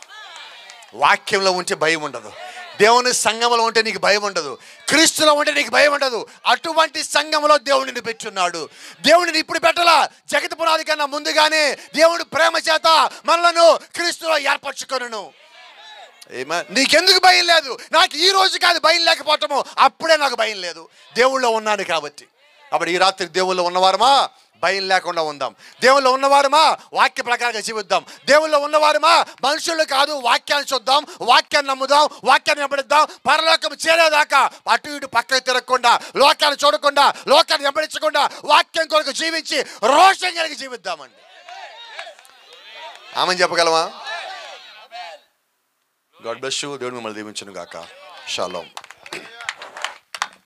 వాక్యంలో ఉంటే భయం ఉండదు, దేవుని సంఘంలో ఉంటే నీకు భయం ఉండదు, క్రీస్తులో ఉంటే నీకు భయం ఉండదు. అటువంటి సంఘంలో దేవుడిని పెట్టున్నాడు. దేవుడిని ఇప్పుడు పెట్టలా, జగత్ పునాది కన్నా ముందుగానే దేవుడు ప్రేమ చేత మనలను క్రీస్తులో ఏర్పరచుకొనును. నీకెందుకు భయం లేదు? నాకు ఈ రోజు కాదు భయం లేకపోవటము, అప్పుడే నాకు భయం లేదు, దేవుళ్ళో ఉన్నాను కాబట్టి. కాబట్టి ఈ రాత్రి దేవుళ్ళో ఉన్నవారమా భయం లేకుండా ఉందాం. దేవుళ్ళో ఉన్నవారమా వాక్య ప్రకారంగా జీవిద్దాం. దేవుళ్ళో ఉన్నవారమా మనుషులు కాదు, వాక్యాన్ని చూద్దాం, వాక్యాన్ని నమ్ముదాం, వాక్యాన్ని వెంబడిద్దాం. పరలోకం చేరేదాకా అటు ఇటు పక్కకు తిరగకుండా, లోకాన్ని చూడకుండా, లోకాన్ని వెంబడించకుండా వాక్యం కొరకు జీవించి రోషం కలిగి జీవిద్దామండి. ఆమెను చెప్పగలమా? God bless you. దేవుడు మిమ్మల్ని దీవించును గాక. షాలోమ్.